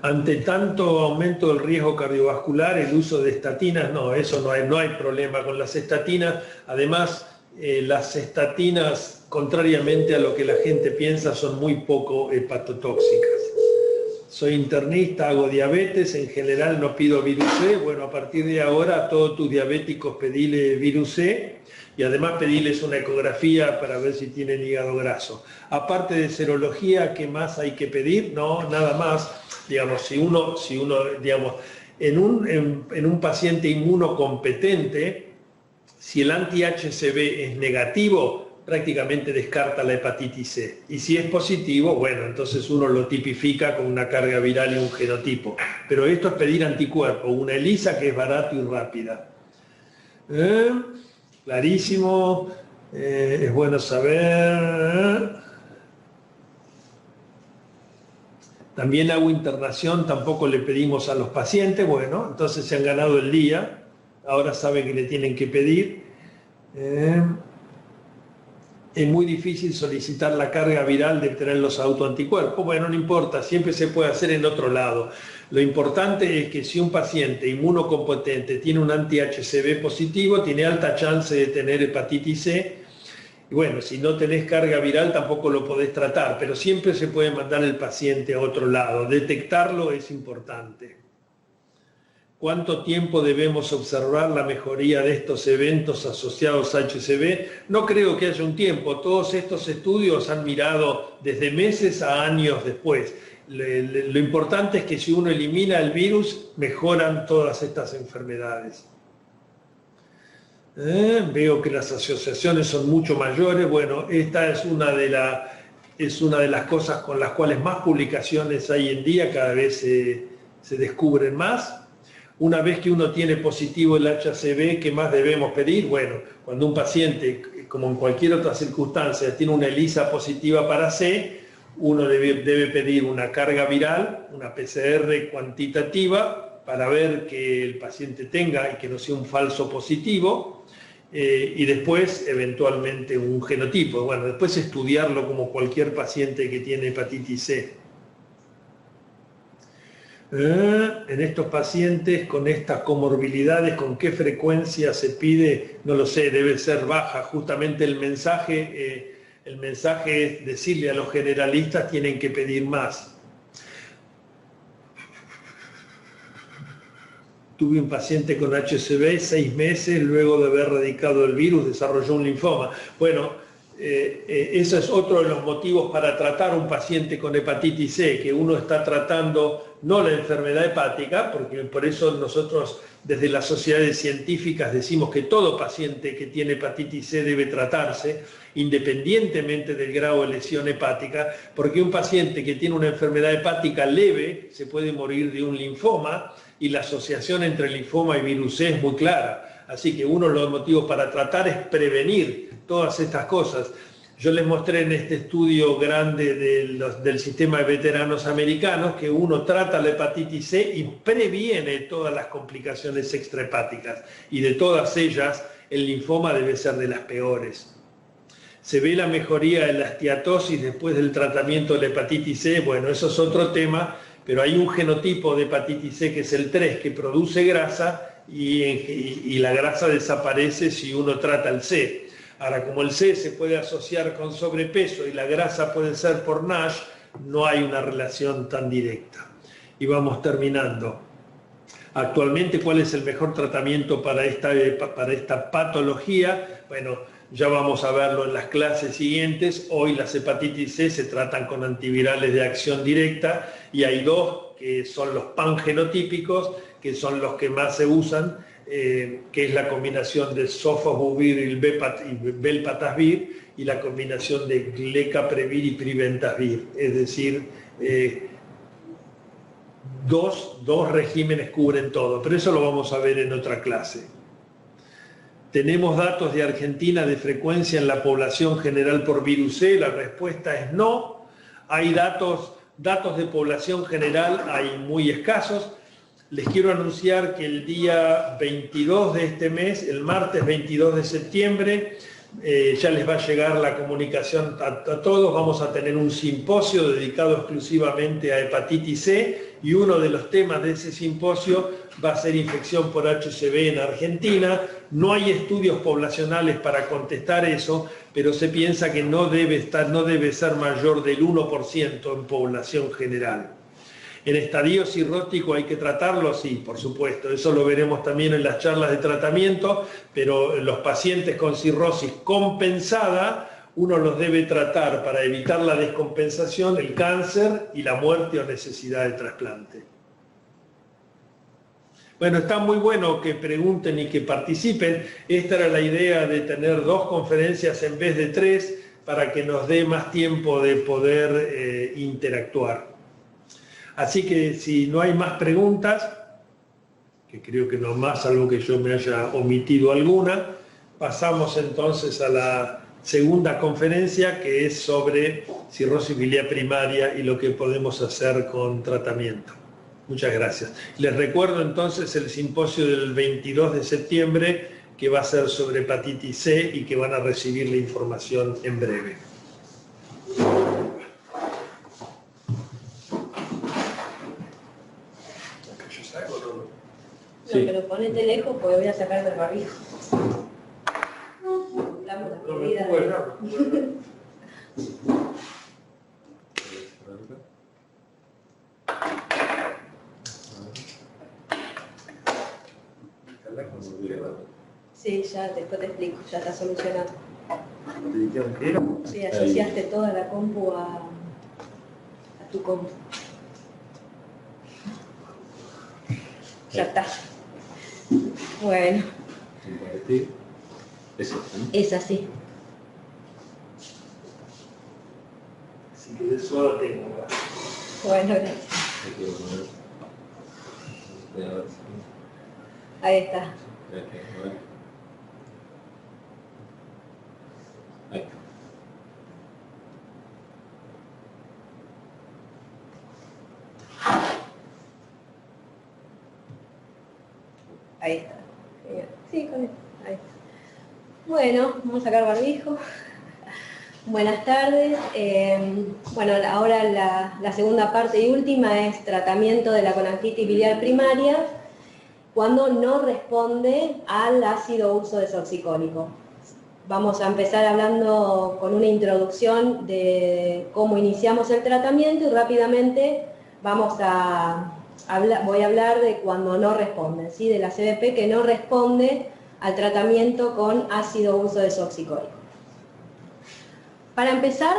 Ante tanto aumento del riesgo cardiovascular, el uso de estatinas, no, eso no hay problema con las estatinas. Además, las estatinas, contrariamente a lo que la gente piensa, son muy poco hepatotóxicas. Soy internista, hago diabetes, en general no pido virus C. Bueno, a partir de ahora a todos tus diabéticos pedile virus C y además pediles una ecografía para ver si tienen hígado graso. Aparte de serología, ¿qué más hay que pedir? No, nada más. Digamos, si uno digamos, en un paciente inmunocompetente, si el anti-HCV es negativo, prácticamente descarta la hepatitis C. Y si es positivo, bueno, entonces uno lo tipifica con una carga viral y un genotipo. Pero esto es pedir anticuerpos, una ELISA que es barata y rápida. Clarísimo, es bueno saber. También hago internación, tampoco le pedimos a los pacientes. Bueno, entonces se han ganado el día. Ahora saben que le tienen que pedir. Es muy difícil solicitar la carga viral de tener los autoanticuerpos. Bueno, no importa, siempre se puede hacer en otro lado. Lo importante es que si un paciente inmunocompetente tiene un anti-HCV positivo, tiene alta chance de tener hepatitis C. Y bueno, si no tenés carga viral tampoco lo podés tratar, pero siempre se puede mandar el paciente a otro lado. Detectarlo es importante. ¿Cuánto tiempo debemos observar la mejoría de estos eventos asociados a HCV? No creo que haya un tiempo. Todos estos estudios han mirado desde meses a años después. Lo importante es que si uno elimina el virus, mejoran todas estas enfermedades. Veo que las asociaciones son mucho mayores. Bueno, esta es una de las cosas con las cuales más publicaciones hay en día, cada vez se descubren más. Una vez que uno tiene positivo el HCV, ¿qué más debemos pedir? Bueno, cuando un paciente, como en cualquier otra circunstancia, tiene una ELISA positiva para C, uno debe pedir una carga viral, una PCR cuantitativa, para ver que el paciente tenga y que no sea un falso positivo, y después eventualmente un genotipo. Bueno, después estudiarlo como cualquier paciente que tiene hepatitis C. En estos pacientes con estas comorbilidades, ¿con qué frecuencia se pide? No lo sé, debe ser baja. Justamente el mensaje es decirle a los generalistas tienen que pedir más. Tuve un paciente con HCV 6 meses, luego de haber erradicado el virus desarrolló un linfoma. Bueno, ese es otro de los motivos para tratar a un paciente con hepatitis C, que uno está tratando no la enfermedad hepática, porque por eso nosotros desde las sociedades científicas decimos que todo paciente que tiene hepatitis C debe tratarse, independientemente del grado de lesión hepática, porque un paciente que tiene una enfermedad hepática leve se puede morir de un linfoma, y la asociación entre linfoma y virus C es muy clara. Así que uno de los motivos para tratar es prevenir todas estas cosas. Yo les mostré en este estudio grande del sistema de veteranos americanos que uno trata la hepatitis C y previene todas las complicaciones extrahepáticas, y de todas ellas el linfoma debe ser de las peores. Se ve la mejoría de la esteatosis después del tratamiento de la hepatitis C. Bueno, eso es otro tema, pero hay un genotipo de hepatitis C que es el 3 que produce grasa, y la grasa desaparece si uno trata el C. Ahora, como el C se puede asociar con sobrepeso y la grasa puede ser por NASH, no hay una relación tan directa. Y vamos terminando. Actualmente, ¿cuál es el mejor tratamiento para esta patología? Bueno, ya vamos a verlo en las clases siguientes. Hoy las hepatitis C se tratan con antivirales de acción directa, y hay dos que son los pangenotípicos, que son los que más se usan, que es la combinación de sofosbuvir y velpatasvir, y la combinación de glecaprevir y priventasvir. Es decir, dos regímenes cubren todo, pero eso lo vamos a ver en otra clase. ¿Tenemos datos de Argentina de frecuencia en la población general por virus C? La respuesta es no. Hay datos de población general, hay muy escasos. Les quiero anunciar que el día 22 de este mes, el martes 22 de septiembre, ya les va a llegar la comunicación a todos. Vamos a tener un simposio dedicado exclusivamente a hepatitis C, y uno de los temas de ese simposio va a ser infección por HCV en Argentina. No hay estudios poblacionales para contestar eso, pero se piensa que no debe ser mayor del 1% en población general. ¿En estadio cirrótico hay que tratarlo? Sí, por supuesto. Eso lo veremos también en las charlas de tratamiento, pero los pacientes con cirrosis compensada, uno los debe tratar para evitar la descompensación, el cáncer y la muerte o necesidad de trasplante. Bueno, está muy bueno que pregunten y que participen. Esta era la idea de tener 2 conferencias en vez de 3, para que nos dé más tiempo de poder interactuar. Así que si no hay más preguntas, que creo que no más, salvo que yo me haya omitido alguna, pasamos entonces a la segunda conferencia, que es sobre cirrosis biliar primaria y lo que podemos hacer con tratamiento. Muchas gracias. Les recuerdo entonces el simposio del 22 de septiembre, que va a ser sobre hepatitis C y que van a recibir la información en breve. Sí. No, pero ponete lejos porque voy a sacar del barbijo. No me puedo. Sí, ya después te explico, ya está solucionado. ¿Te dijeron qué era? Sí, asociaste toda la compu a tu compu. Ya está. Bueno. Es así. Así que de eso lo tengo. Bueno, gracias. Ahí está. Ahí está. Ahí está. Genial. Sí, con esto. Ahí está. Bueno, vamos a sacar barbijo. Buenas tardes. Bueno, ahora la segunda parte y última es tratamiento de la colangititis biliar primaria cuando no responde al ácido uso desoxicólico. Vamos a empezar hablando con una introducción de cómo iniciamos el tratamiento y rápidamente voy a hablar de cuando no responde, ¿sí? De la CBP que no responde al tratamiento con ácido uso desoxicólico. Para empezar,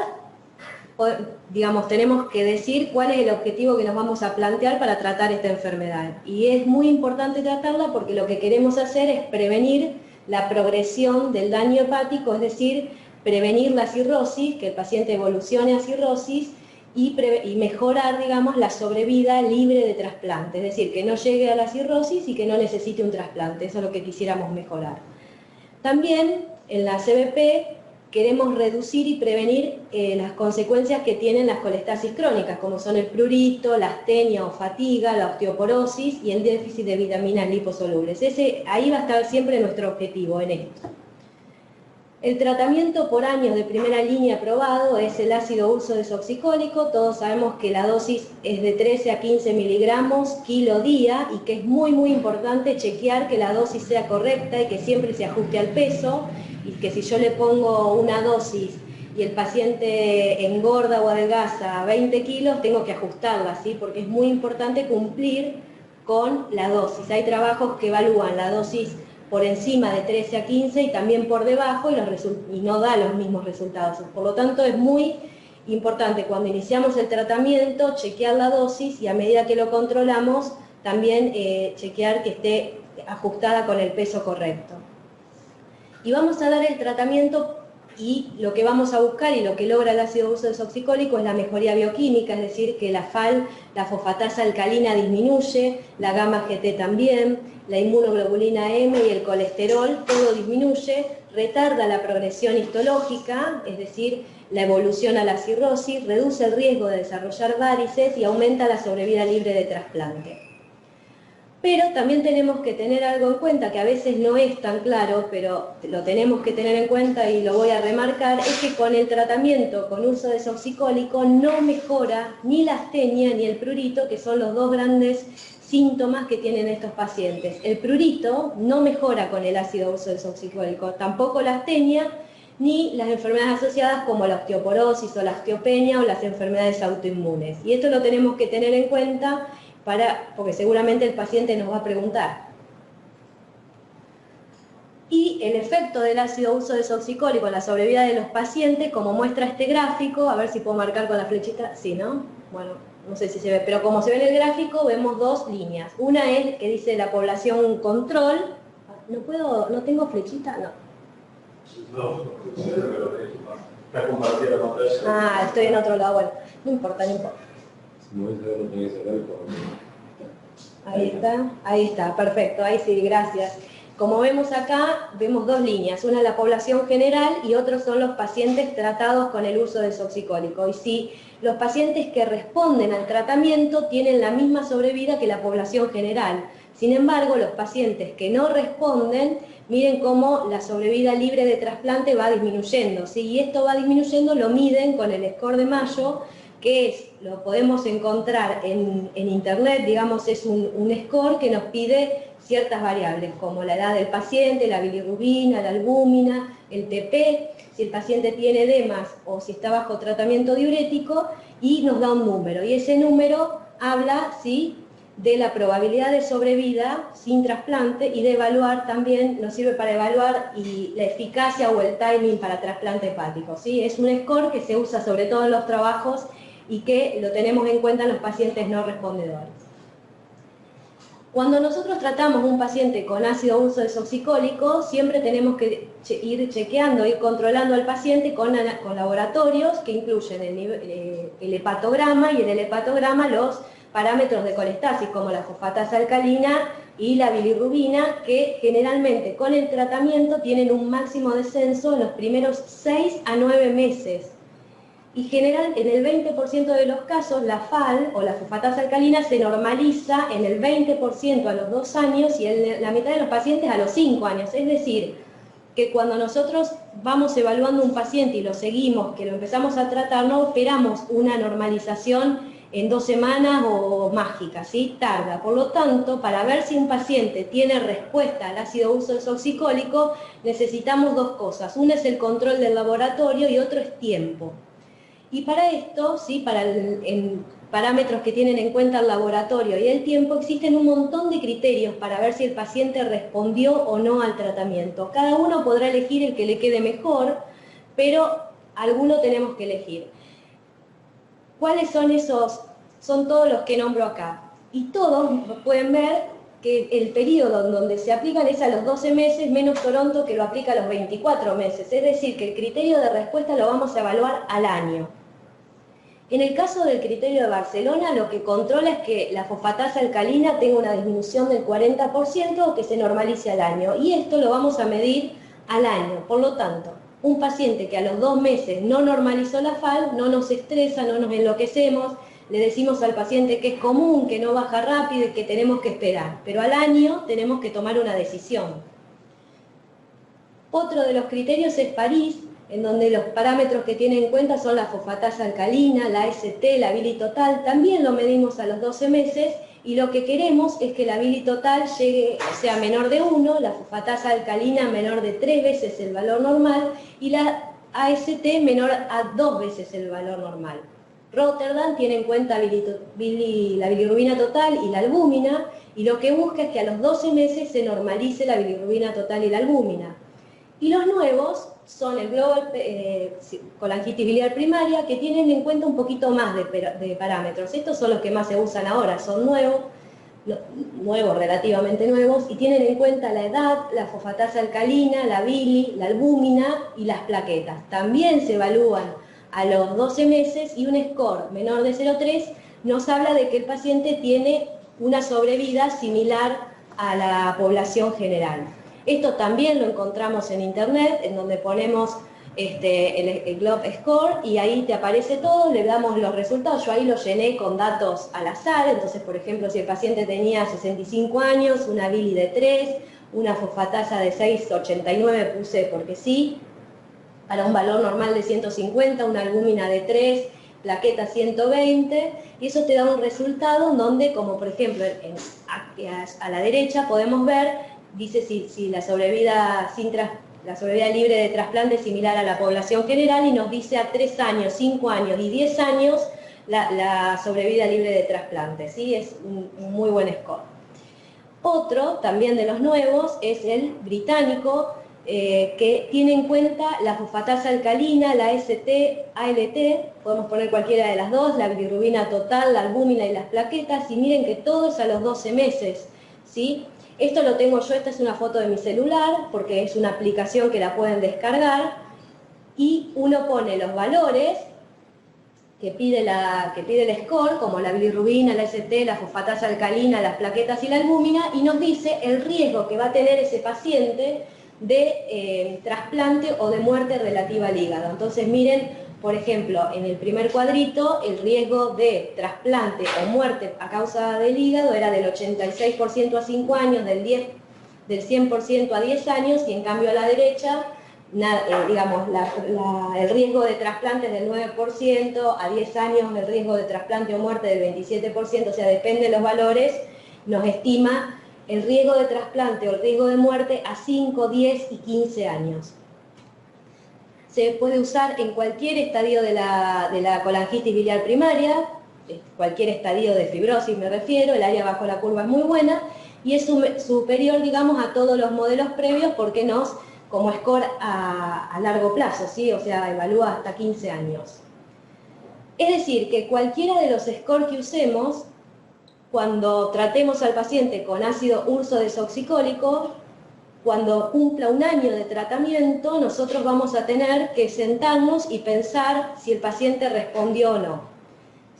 digamos, tenemos que decir cuál es el objetivo que nos vamos a plantear para tratar esta enfermedad. Y es muy importante tratarla porque lo que queremos hacer es prevenir la progresión del daño hepático, es decir, prevenir la cirrosis, que el paciente evolucione a cirrosis y mejorar, digamos, la sobrevida libre de trasplante, es decir, que no llegue a la cirrosis y que no necesite un trasplante, eso es lo que quisiéramos mejorar. También en la CBP queremos reducir y prevenir las consecuencias que tienen las colestasis crónicas, como son el prurito, la astenia o fatiga, la osteoporosis y el déficit de vitaminas liposolubles. Ahí va a estar siempre nuestro objetivo en esto. El tratamiento por años de primera línea aprobado es el ácido urso desoxicólico. Todos sabemos que la dosis es de 13 a 15 miligramos kilo día y que es muy importante chequear que la dosis sea correcta y que siempre se ajuste al peso, y que si yo le pongo una dosis y el paciente engorda o adelgaza 20 kilos, tengo que ajustarla, ¿sí? Porque es muy importante cumplir con la dosis. Hay trabajos que evalúan la dosis por encima de 13 a 15 y también por debajo y no da los mismos resultados. Por lo tanto, es muy importante cuando iniciamos el tratamiento chequear la dosis y a medida que lo controlamos también chequear que esté ajustada con el peso correcto. Y vamos a dar el tratamiento y lo que vamos a buscar y lo que logra el ácido urso desoxicólico es la mejoría bioquímica, es decir, que la fosfatasa alcalina disminuye, la gamma GT también, la inmunoglobulina M y el colesterol, todo disminuye, retarda la progresión histológica, es decir, la evolución a la cirrosis, reduce el riesgo de desarrollar varices y aumenta la sobrevida libre de trasplante. Pero también tenemos que tener algo en cuenta, que a veces no es tan claro, pero lo tenemos que tener en cuenta y lo voy a remarcar, es que con el tratamiento con uso desoxicólico no mejora ni la astenia ni el prurito, que son los dos grandes síntomas que tienen estos pacientes. El prurito no mejora con el ácido uso desoxicólico, tampoco la astenia, ni las enfermedades asociadas como la osteoporosis o la osteopenia o las enfermedades autoinmunes. Y esto lo tenemos que tener en cuenta porque seguramente el paciente nos va a preguntar. Y el efecto del ácido uso desoxicólico en la sobrevida de los pacientes, como muestra este gráfico, a ver si puedo marcar con la flechita, sí, ¿no? Bueno, no sé si se ve, pero como se ve en el gráfico, vemos dos líneas. Una es que dice la población control. ¿No tengo flechita? No. Está compartida la pantalla. Ah, estoy en otro lado, bueno, no importa. Ahí está, perfecto, ahí sí, gracias. Como vemos acá, vemos dos líneas, una es la población general y otros son los pacientes tratados con el uso desoxicólico. Y si los pacientes que responden al tratamiento tienen la misma sobrevida que la población general. Sin embargo, los pacientes que no responden, miren cómo la sobrevida libre de trasplante va disminuyendo, ¿sí? Y esto va disminuyendo, lo miden con el score de Mayo, que lo podemos encontrar en internet, digamos, es un score que nos pide ciertas variables, como la edad del paciente, la bilirrubina, la albúmina, el TP, si el paciente tiene edemas o si está bajo tratamiento diurético, y nos da un número. Y ese número habla, ¿sí?, de la probabilidad de sobrevida sin trasplante y de evaluar también, nos sirve para evaluar y la eficacia o el timing para trasplante hepático, ¿sí? Es un score que se usa sobre todo en los trabajos y que lo tenemos en cuenta en los pacientes no respondedores. Cuando nosotros tratamos un paciente con ácido uso desoxicólico, siempre tenemos que ir chequeando, ir controlando al paciente con laboratorios que incluyen el hepatograma, y en el hepatograma los parámetros de colestasis como la fosfatasa alcalina y la bilirrubina, que generalmente con el tratamiento tienen un máximo descenso en los primeros 6 a 9 meses. Y en el 20% de los casos la FAL o la fosfatasa alcalina se normaliza en el 20% a los 2 años y en la mitad de los pacientes a los 5 años. Es decir, que cuando nosotros vamos evaluando un paciente y lo seguimos, que lo empezamos a tratar, no esperamos una normalización en 2 semanas o mágica, ¿sí? Tarda. Por lo tanto, para ver si un paciente tiene respuesta al ácido uso desoxicólico, necesitamos 2 cosas. Una es el control del laboratorio y otro es tiempo. Y para esto, ¿sí? En parámetros que tienen en cuenta el laboratorio y el tiempo, existen un montón de criterios para ver si el paciente respondió o no al tratamiento. Cada uno podrá elegir el que le quede mejor, pero alguno tenemos que elegir. ¿Cuáles son esos? Son todos los que nombro acá. Y todos pueden ver que el periodo donde se aplican es a los 12 meses, menos Toronto, que lo aplica a los 24 meses. Es decir, que el criterio de respuesta lo vamos a evaluar al año. En el caso del criterio de Barcelona, lo que controla es que la fosfatasa alcalina tenga una disminución del 40% o que se normalice al año. Y esto lo vamos a medir al año. Por lo tanto, un paciente que a los 2 meses no normalizó la FAL, no nos estresa, no nos enloquecemos, le decimos al paciente que es común, que no baja rápido y que tenemos que esperar. Pero al año tenemos que tomar una decisión. Otro de los criterios es París, en donde los parámetros que tiene en cuenta son la fosfatasa alcalina, la AST, la bili total. También lo medimos a los 12 meses y lo que queremos es que la bili total sea menor de 1, la fosfatasa alcalina menor de 3 veces el valor normal y la AST menor a 2 veces el valor normal. Rotterdam tiene en cuenta la bilirrubina total y la albúmina, y lo que busca es que a los 12 meses se normalice la bilirrubina total y la albúmina. Y los nuevos son el Global Colangitis Biliar Primaria, que tienen en cuenta un poquito más de parámetros. Estos son los que más se usan ahora, son nuevos, relativamente nuevos, y tienen en cuenta la edad, la fosfatasa alcalina, la bili, la albúmina y las plaquetas. También se evalúan a los 12 meses y un score menor de 0,3 nos habla de que el paciente tiene una sobrevida similar a la población general. Esto también lo encontramos en internet, en donde ponemos el Globe Score y ahí te aparece todo, le damos los resultados. Yo ahí lo llené con datos al azar. Entonces, por ejemplo, si el paciente tenía 65 años, una bili de 3, una fosfatasa de 6,89 puse porque sí, para un valor normal de 150, una albúmina de 3, plaqueta 120, y eso te da un resultado donde, como por ejemplo a la derecha podemos ver, dice si la sobrevida libre de trasplante es similar a la población general, y nos dice a 3 años, 5 años y 10 años la sobrevida libre de trasplante, ¿sí? Es un muy buen score. Otro, también de los nuevos, es el británico, que tiene en cuenta la fosfatasa alcalina, la AST, podemos poner cualquiera de las dos, la bilirrubina total, la albúmina y las plaquetas, y miren que todo es a los 12 meses, ¿sí? Esto lo tengo yo, esta es una foto de mi celular, porque es una aplicación que la pueden descargar, y uno pone los valores que pide el score, como la bilirrubina, la AST, la fosfatasa alcalina, las plaquetas y la albúmina, y nos dice el riesgo que va a tener ese paciente de trasplante o de muerte relativa al hígado. Entonces miren, por ejemplo, en el primer cuadrito, el riesgo de trasplante o muerte a causa del hígado era del 86% a 5 años, del 100% a 10 años, y en cambio a la derecha, digamos, el riesgo de trasplante es del 9%, a 10 años el riesgo de trasplante o muerte del 27%, o sea, depende de los valores, nos estima el riesgo de trasplante o el riesgo de muerte a 5, 10 y 15 años. Se puede usar en cualquier estadio de la colangitis biliar primaria, cualquier estadio de fibrosis me refiero, el área bajo la curva es muy buena y es superior, digamos, a todos los modelos previos porque nos, como score a largo plazo, ¿sí? O sea, evalúa hasta 15 años. Es decir, que cualquiera de los scores que usemos cuando tratemos al paciente con ácido urso desoxicólico, cuando cumpla un año de tratamiento, nosotros vamos a tener que sentarnos y pensar si el paciente respondió o no.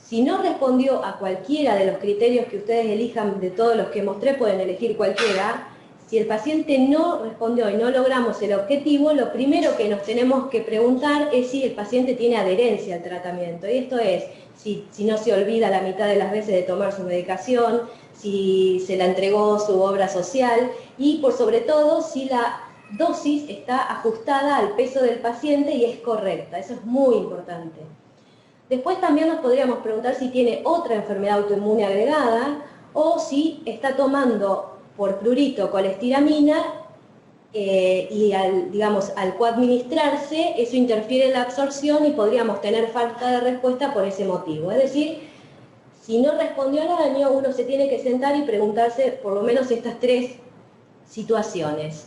Si no respondió a cualquiera de los criterios que ustedes elijan, de todos los que mostré, pueden elegir cualquiera. Si el paciente no respondió y no logramos el objetivo, lo primero que nos tenemos que preguntar es si el paciente tiene adherencia al tratamiento. Y esto es, si no se olvida la mitad de las veces de tomar su medicación, si se la entregó su obra social y, por sobre todo, si la dosis está ajustada al peso del paciente y es correcta. Eso es muy importante. Después también nos podríamos preguntar si tiene otra enfermedad autoinmune agregada o si está tomando por prurito colestiramina y al coadministrarse eso interfiere en la absorción y podríamos tener falta de respuesta por ese motivo. Es decir, si no respondió al año, uno se tiene que sentar y preguntarse por lo menos estas tres situaciones.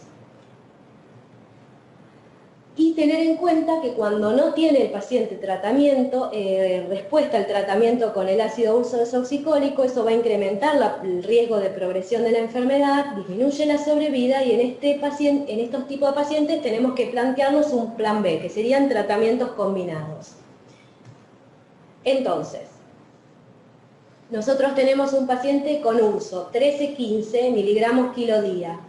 Y tener en cuenta que cuando no tiene el paciente tratamiento, respuesta al tratamiento con el ácido urso desoxicólico, eso va a incrementar el riesgo de progresión de la enfermedad, disminuye la sobrevida y en estos tipos de pacientes tenemos que plantearnos un plan B, que serían tratamientos combinados. Entonces, nosotros tenemos un paciente con urso, 13-15 miligramos kilo día.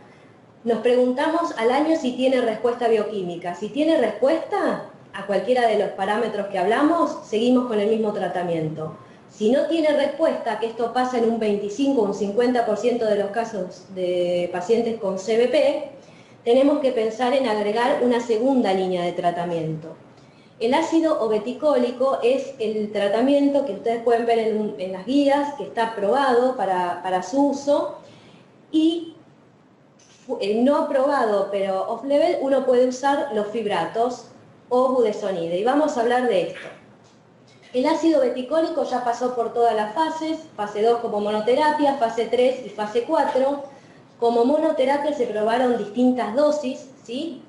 Nos preguntamos al año si tiene respuesta bioquímica. Si tiene respuesta a cualquiera de los parámetros que hablamos, seguimos con el mismo tratamiento. Si no tiene respuesta, que esto pasa en un 25 o un 50% de los casos de pacientes con CBP, tenemos que pensar en agregar una segunda línea de tratamiento. El ácido obeticólico es el tratamiento que ustedes pueden ver en las guías, que está aprobado para su uso, y no aprobado, pero off-level, uno puede usar los fibratos o budesonide. Y vamos a hablar de esto. El ácido obeticólico ya pasó por todas las fases, fase 2 como monoterapia, fase 3 y fase 4. Como monoterapia se probaron distintas dosis, ¿sí?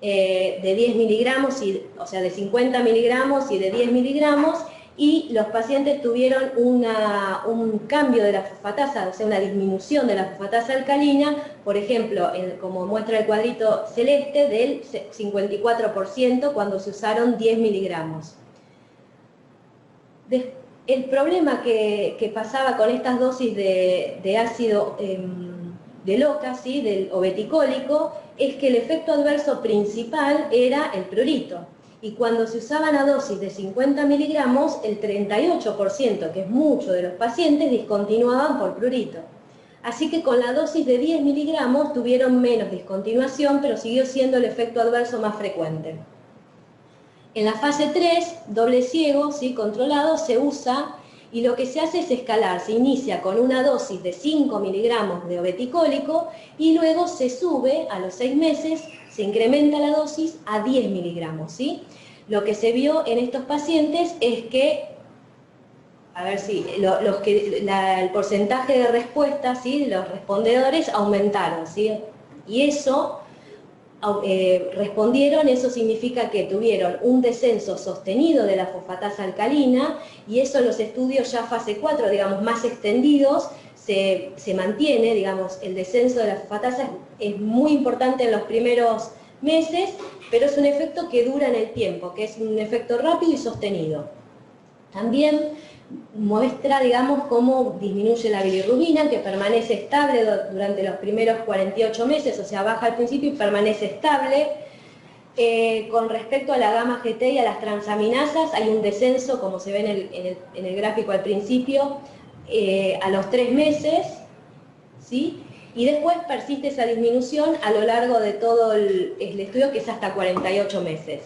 De 10 miligramos, o sea, de 50 miligramos y de 10 miligramos, y los pacientes tuvieron un cambio de la fosfatasa, o sea, una disminución de la fosfatasa alcalina, por ejemplo, como muestra el cuadrito celeste, del 54% cuando se usaron 10 miligramos. El problema que pasaba con estas dosis de ácido de LOCA, ¿sí? Del obeticólico, es que el efecto adverso principal era el prurito. Y cuando se usaban a dosis de 50 miligramos, el 38%, que es mucho de los pacientes, discontinuaban por prurito. Así que con la dosis de 10 miligramos tuvieron menos discontinuación, pero siguió siendo el efecto adverso más frecuente. En la fase 3, doble ciego, ¿sí? Controlado, se usa y lo que se hace es escalar. Se inicia con una dosis de 5 miligramos de obeticólico y luego se sube a los 6 meses, se incrementa la dosis a 10 miligramos, ¿sí? Lo que se vio en estos pacientes es que, a ver si, el porcentaje de respuesta, ¿sí? Los respondedores aumentaron, ¿sí? Y eso, respondieron, eso significa que tuvieron un descenso sostenido de la fosfatasa alcalina, y eso en los estudios ya fase 4, digamos, más extendidos, se mantiene, digamos, el descenso de la fosfatasa es muy importante en los primeros meses, pero es un efecto que dura en el tiempo, que es un efecto rápido y sostenido. También muestra, digamos, cómo disminuye la bilirrubina, que permanece estable durante los primeros 48 meses, o sea, baja al principio y permanece estable. Con respecto a la gamma GT y a las transaminasas, hay un descenso, como se ve en el gráfico al principio, a los 3 meses, ¿sí? Y después persiste esa disminución a lo largo de todo el estudio, que es hasta 48 meses.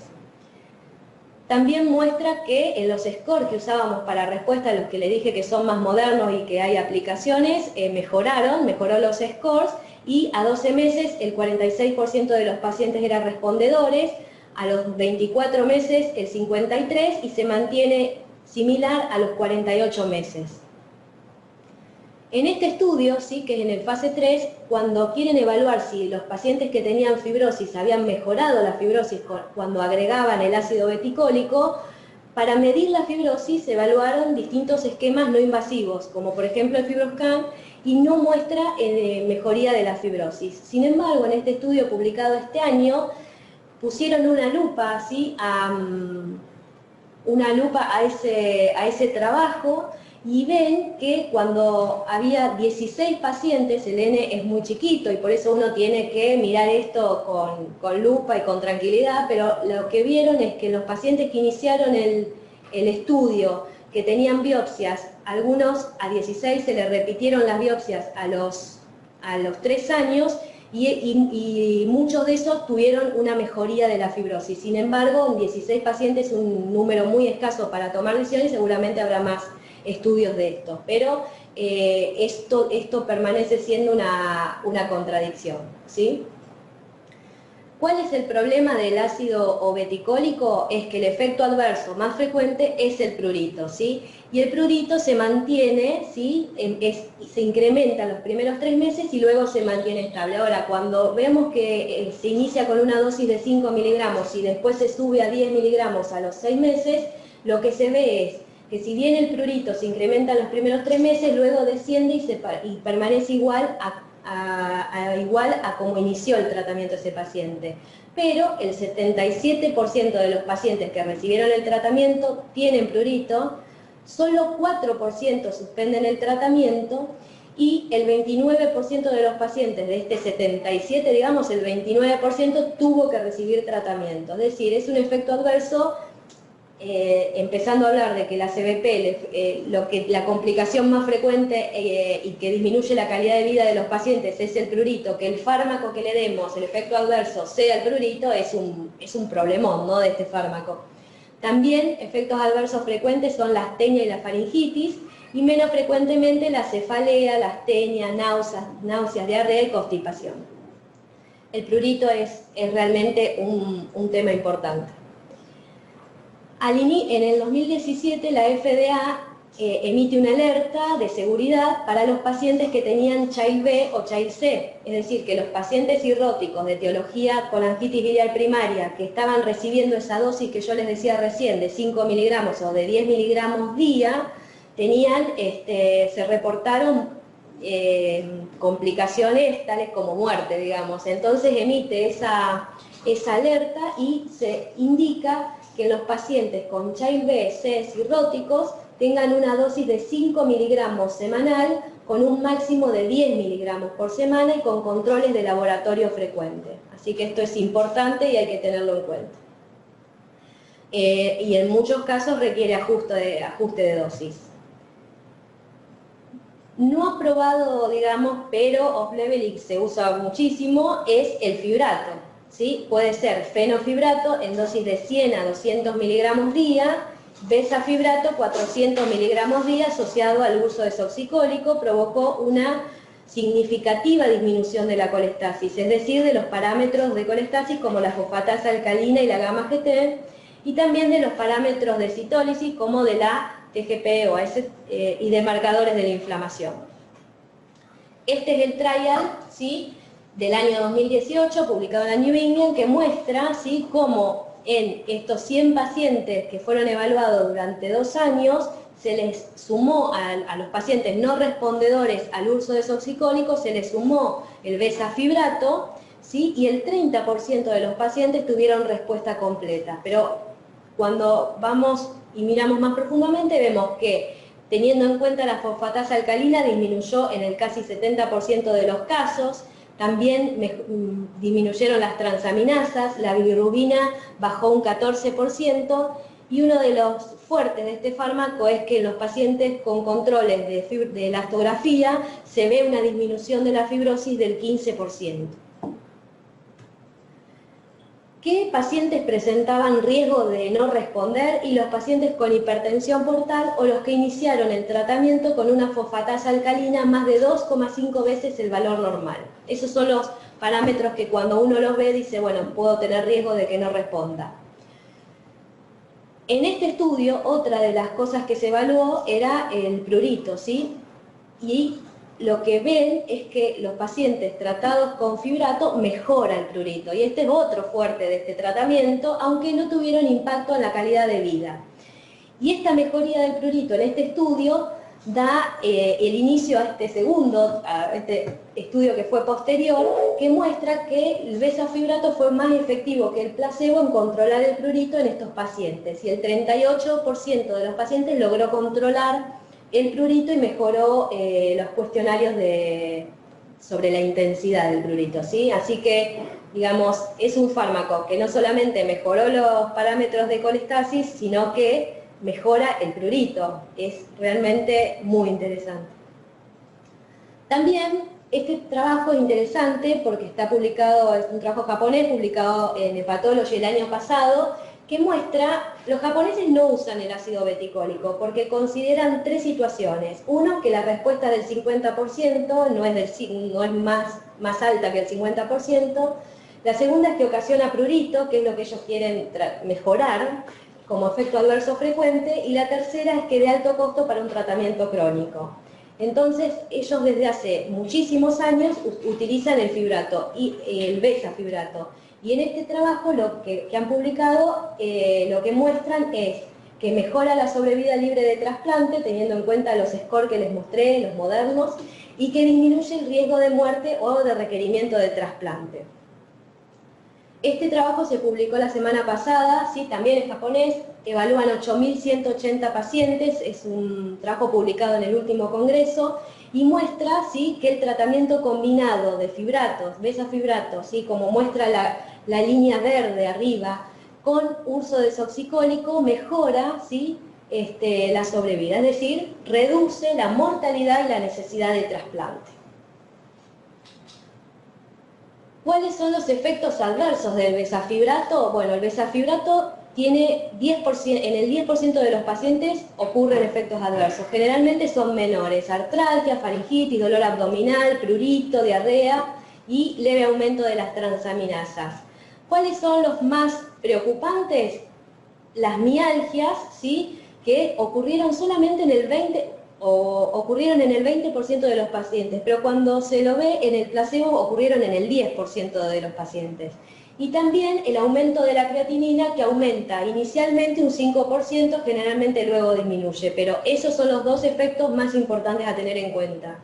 También muestra que en los scores que usábamos para respuesta, los que le dije que son más modernos y que hay aplicaciones, mejoró los scores, y a 12 meses el 46% de los pacientes eran respondedores, a los 24 meses el 53% y se mantiene similar a los 48 meses. En este estudio, sí, que es en el fase 3, cuando quieren evaluar si los pacientes que tenían fibrosis habían mejorado la fibrosis cuando agregaban el ácido obeticólico, Para medir la fibrosis se evaluaron distintos esquemas no invasivos, como por ejemplo el FibroScan, y no muestra mejoría de la fibrosis. Sin embargo, en este estudio publicado este año, pusieron una lupa, ¿sí? A ese trabajo, y ven que cuando había 16 pacientes, el N es muy chiquito y por eso uno tiene que mirar esto con lupa y con tranquilidad, pero lo que vieron es que los pacientes que iniciaron el estudio, que tenían biopsias, algunos a 16 se les repitieron las biopsias a los 3 años, y muchos de esos tuvieron una mejoría de la fibrosis. Sin embargo, en 16 pacientes es un número muy escaso para tomar decisiones, seguramente habrá más estudios de esto, pero esto permanece siendo una contradicción, ¿sí? ¿Cuál es el problema del ácido obeticólico? Es que el efecto adverso más frecuente es el prurito, ¿sí? Y el prurito se mantiene, ¿sí? Se incrementa en los primeros 3 meses y luego se mantiene estable. Ahora, cuando vemos que se inicia con una dosis de 5 miligramos y después se sube a 10 miligramos a los 6 meses, lo que se ve es que si bien el prurito se incrementa en los primeros 3 meses, luego desciende y permanece igual a como inició el tratamiento ese paciente. Pero el 77% de los pacientes que recibieron el tratamiento tienen prurito, solo 4% suspenden el tratamiento y el 29% de los pacientes de este 77, digamos, el 29% tuvo que recibir tratamiento. Es decir, es un efecto adverso. Empezando a hablar de que la CBP, la complicación más frecuente y que disminuye la calidad de vida de los pacientes es el prurito, que el fármaco que le demos, el efecto adverso, sea el prurito, es un problemón, ¿no?, de este fármaco. También efectos adversos frecuentes son la astenia y la faringitis, y menos frecuentemente la cefalea, la astenia, náuseas, diarrea y constipación. El prurito es realmente un tema importante. En el 2017 la FDA emite una alerta de seguridad para los pacientes que tenían Child B o Child C, es decir, que los pacientes cirróticos de etiología colangitis biliar primaria que estaban recibiendo esa dosis que yo les decía recién de 5 miligramos o de 10 miligramos día, se reportaron complicaciones tales como muerte, digamos. Entonces emite esa alerta y se indica que los pacientes con Child B, C cirróticos tengan una dosis de 5 miligramos semanal con un máximo de 10 miligramos por semana y con controles de laboratorio frecuentes. Así que esto es importante y hay que tenerlo en cuenta. Y en muchos casos requiere ajuste de dosis. No aprobado, digamos, pero off-label y se usa muchísimo, es el fibrato. ¿Sí? Puede ser fenofibrato en dosis de 100 a 200 miligramos día, bezafibrato 400 miligramos día asociado al uso de desoxicólico, provocó una significativa disminución de la colestasis, es decir, de los parámetros de colestasis como la fosfatasa alcalina y la gamma-GT, y también de los parámetros de citólisis como de la TGP o AS, y de marcadores de la inflamación. Este es el trial, ¿sí?, del año 2018, publicado en la New England, que muestra, ¿sí?, cómo en estos 100 pacientes que fueron evaluados durante 2 años, se les sumó a los pacientes no respondedores al uso de desoxicólico, se les sumó el bezafibrato, ¿sí?, y el 30% de los pacientes tuvieron respuesta completa. Pero cuando vamos y miramos más profundamente, vemos que teniendo en cuenta la fosfatasa alcalina disminuyó en el casi 70% de los casos. También disminuyeron las transaminasas, la bilirrubina bajó un 14%, y uno de los fuertes de este fármaco es que en los pacientes con controles de elastografía se ve una disminución de la fibrosis del 15%. ¿Qué pacientes presentaban riesgo de no responder? Y los pacientes con hipertensión portal o los que iniciaron el tratamiento con una fosfatasa alcalina más de 2,5 veces el valor normal. Esos son los parámetros que cuando uno los ve dice, bueno, puedo tener riesgo de que no responda. En este estudio, otra de las cosas que se evaluó era el prurito, ¿sí? Y lo que ven es que los pacientes tratados con fibrato mejora el prurito, y este es otro fuerte de este tratamiento, aunque no tuvieron impacto en la calidad de vida. Y esta mejoría del prurito en este estudio da el inicio a este estudio que fue posterior, que muestra que el bezafibrato fue más efectivo que el placebo en controlar el prurito en estos pacientes. Y el 38% de los pacientes logró controlar el prurito y mejoró los cuestionarios sobre la intensidad del prurito, ¿sí? Así que, digamos, es un fármaco que no solamente mejoró los parámetros de colestasis, sino que mejora el prurito. Es realmente muy interesante. También este trabajo es interesante porque está publicado, es un trabajo japonés publicado en Hepatology el año pasado, que muestra, los japoneses no usan el ácido beticólico porque consideran tres situaciones. Uno, que la respuesta del 50% no es más alta que el 50%. La segunda es que ocasiona prurito, que es lo que ellos quieren mejorar como efecto adverso frecuente. Y la tercera es que de alto costo para un tratamiento crónico. Entonces, ellos desde hace muchísimos años utilizan el fibrato y el bezafibrato. Y en este trabajo lo que han publicado, lo que muestran es que mejora la sobrevida libre de trasplante, teniendo en cuenta los scores que les mostré, los modernos, y que disminuye el riesgo de muerte o de requerimiento de trasplante. Este trabajo se publicó la semana pasada, ¿sí? También en japonés, evalúan 8.180 pacientes, es un trabajo publicado en el último congreso, y muestra, ¿sí?, que el tratamiento combinado de fibratos, bezafibratos, ¿sí?, como muestra la línea verde arriba, con uso desoxicólico mejora, ¿sí?, la sobrevida, es decir, reduce la mortalidad y la necesidad de trasplante. ¿Cuáles son los efectos adversos del bezafibrato? Bueno, el bezafibrato tiene en el 10% de los pacientes ocurren efectos adversos. Generalmente son menores: artralgia, faringitis, dolor abdominal, prurito, diarrea y leve aumento de las transaminasas. ¿Cuáles son los más preocupantes? Las mialgias, ¿sí?, que ocurrieron solamente en el 20% de los pacientes, pero cuando se lo ve en el placebo ocurrieron en el 10% de los pacientes. Y también el aumento de la creatinina, que aumenta inicialmente un 5%, generalmente luego disminuye, pero esos son los dos efectos más importantes a tener en cuenta.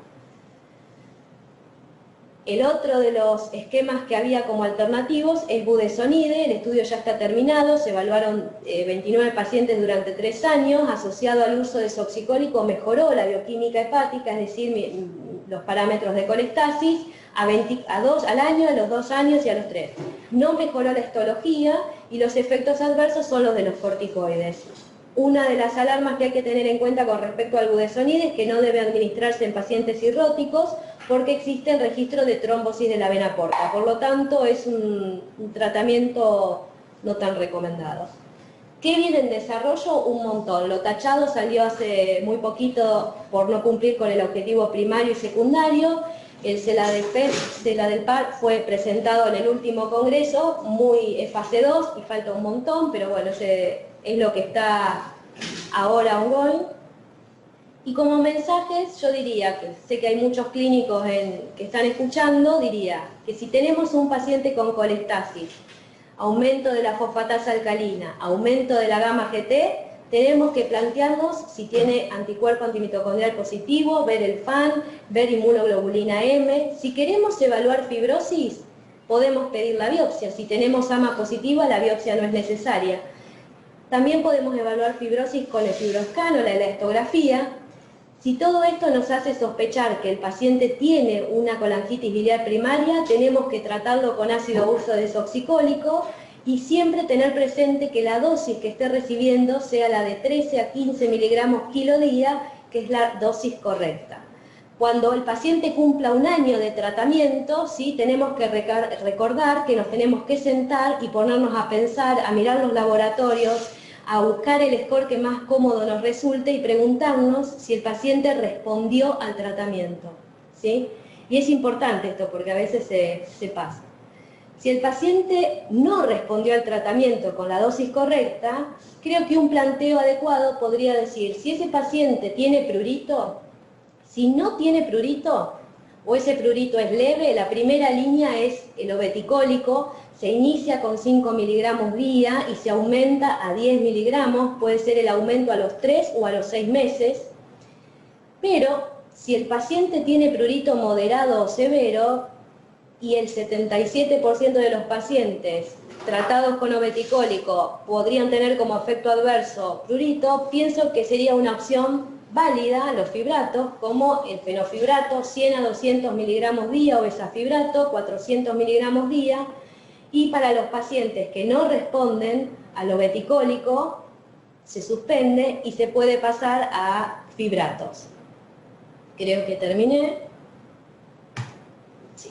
El otro de los esquemas que había como alternativos es budesonide. El estudio ya está terminado, se evaluaron 29 pacientes durante 3 años, asociado al uso desoxicólico mejoró la bioquímica hepática, es decir, los parámetros de colestasis, al año, a los 2 años y a los 3. No mejoró la histología y los efectos adversos son los de los corticoides. Una de las alarmas que hay que tener en cuenta con respecto al budesonide es que no debe administrarse en pacientes cirróticos porque existe el registro de trombosis de la vena porta. Por lo tanto, es un tratamiento no tan recomendado. ¿Qué viene en desarrollo? Un montón. Lo tachado salió hace muy poquito por no cumplir con el objetivo primario y secundario. El Seladelpar fue presentado en el último congreso, es fase 2 y falta un montón, pero bueno, es lo que está ahora ongoing. Y como mensajes, yo diría que sé que hay muchos clínicos que están escuchando, diría que si tenemos un paciente con colestasis, aumento de la fosfatasa alcalina, aumento de la gamma GT, tenemos que plantearnos si tiene anticuerpo antimitocondrial positivo, ver el FAN, ver inmunoglobulina M. Si queremos evaluar fibrosis, podemos pedir la biopsia. Si tenemos AMA positiva, la biopsia no es necesaria. También podemos evaluar fibrosis con el fibroscan o la elastografía. Si todo esto nos hace sospechar que el paciente tiene una colangitis biliar primaria, tenemos que tratarlo con ácido urso desoxicólico y siempre tener presente que la dosis que esté recibiendo sea la de 13 a 15 miligramos kilo día, que es la dosis correcta. Cuando el paciente cumpla un año de tratamiento, ¿sí?, tenemos que recordar que nos tenemos que sentar y ponernos a pensar, a mirar los laboratorios, a buscar el score que más cómodo nos resulte y preguntarnos si el paciente respondió al tratamiento, ¿sí? Y es importante esto porque a veces se pasa. Si el paciente no respondió al tratamiento con la dosis correcta, creo que un planteo adecuado podría decir, si ese paciente tiene prurito, si no tiene prurito, o ese prurito es leve, la primera línea es el obeticólico, se inicia con 5 miligramos día y se aumenta a 10 miligramos, puede ser el aumento a los 3 o a los 6 meses, pero si el paciente tiene prurito moderado o severo, y el 77% de los pacientes tratados con obeticólico podrían tener como efecto adverso prurito, pienso que sería una opción válida los fibratos, como el fenofibrato, 100 a 200 miligramos día, o bezafibrato, 400 miligramos día, y para los pacientes que no responden al obeticólico, se suspende y se puede pasar a fibratos. Creo que terminé. Sí.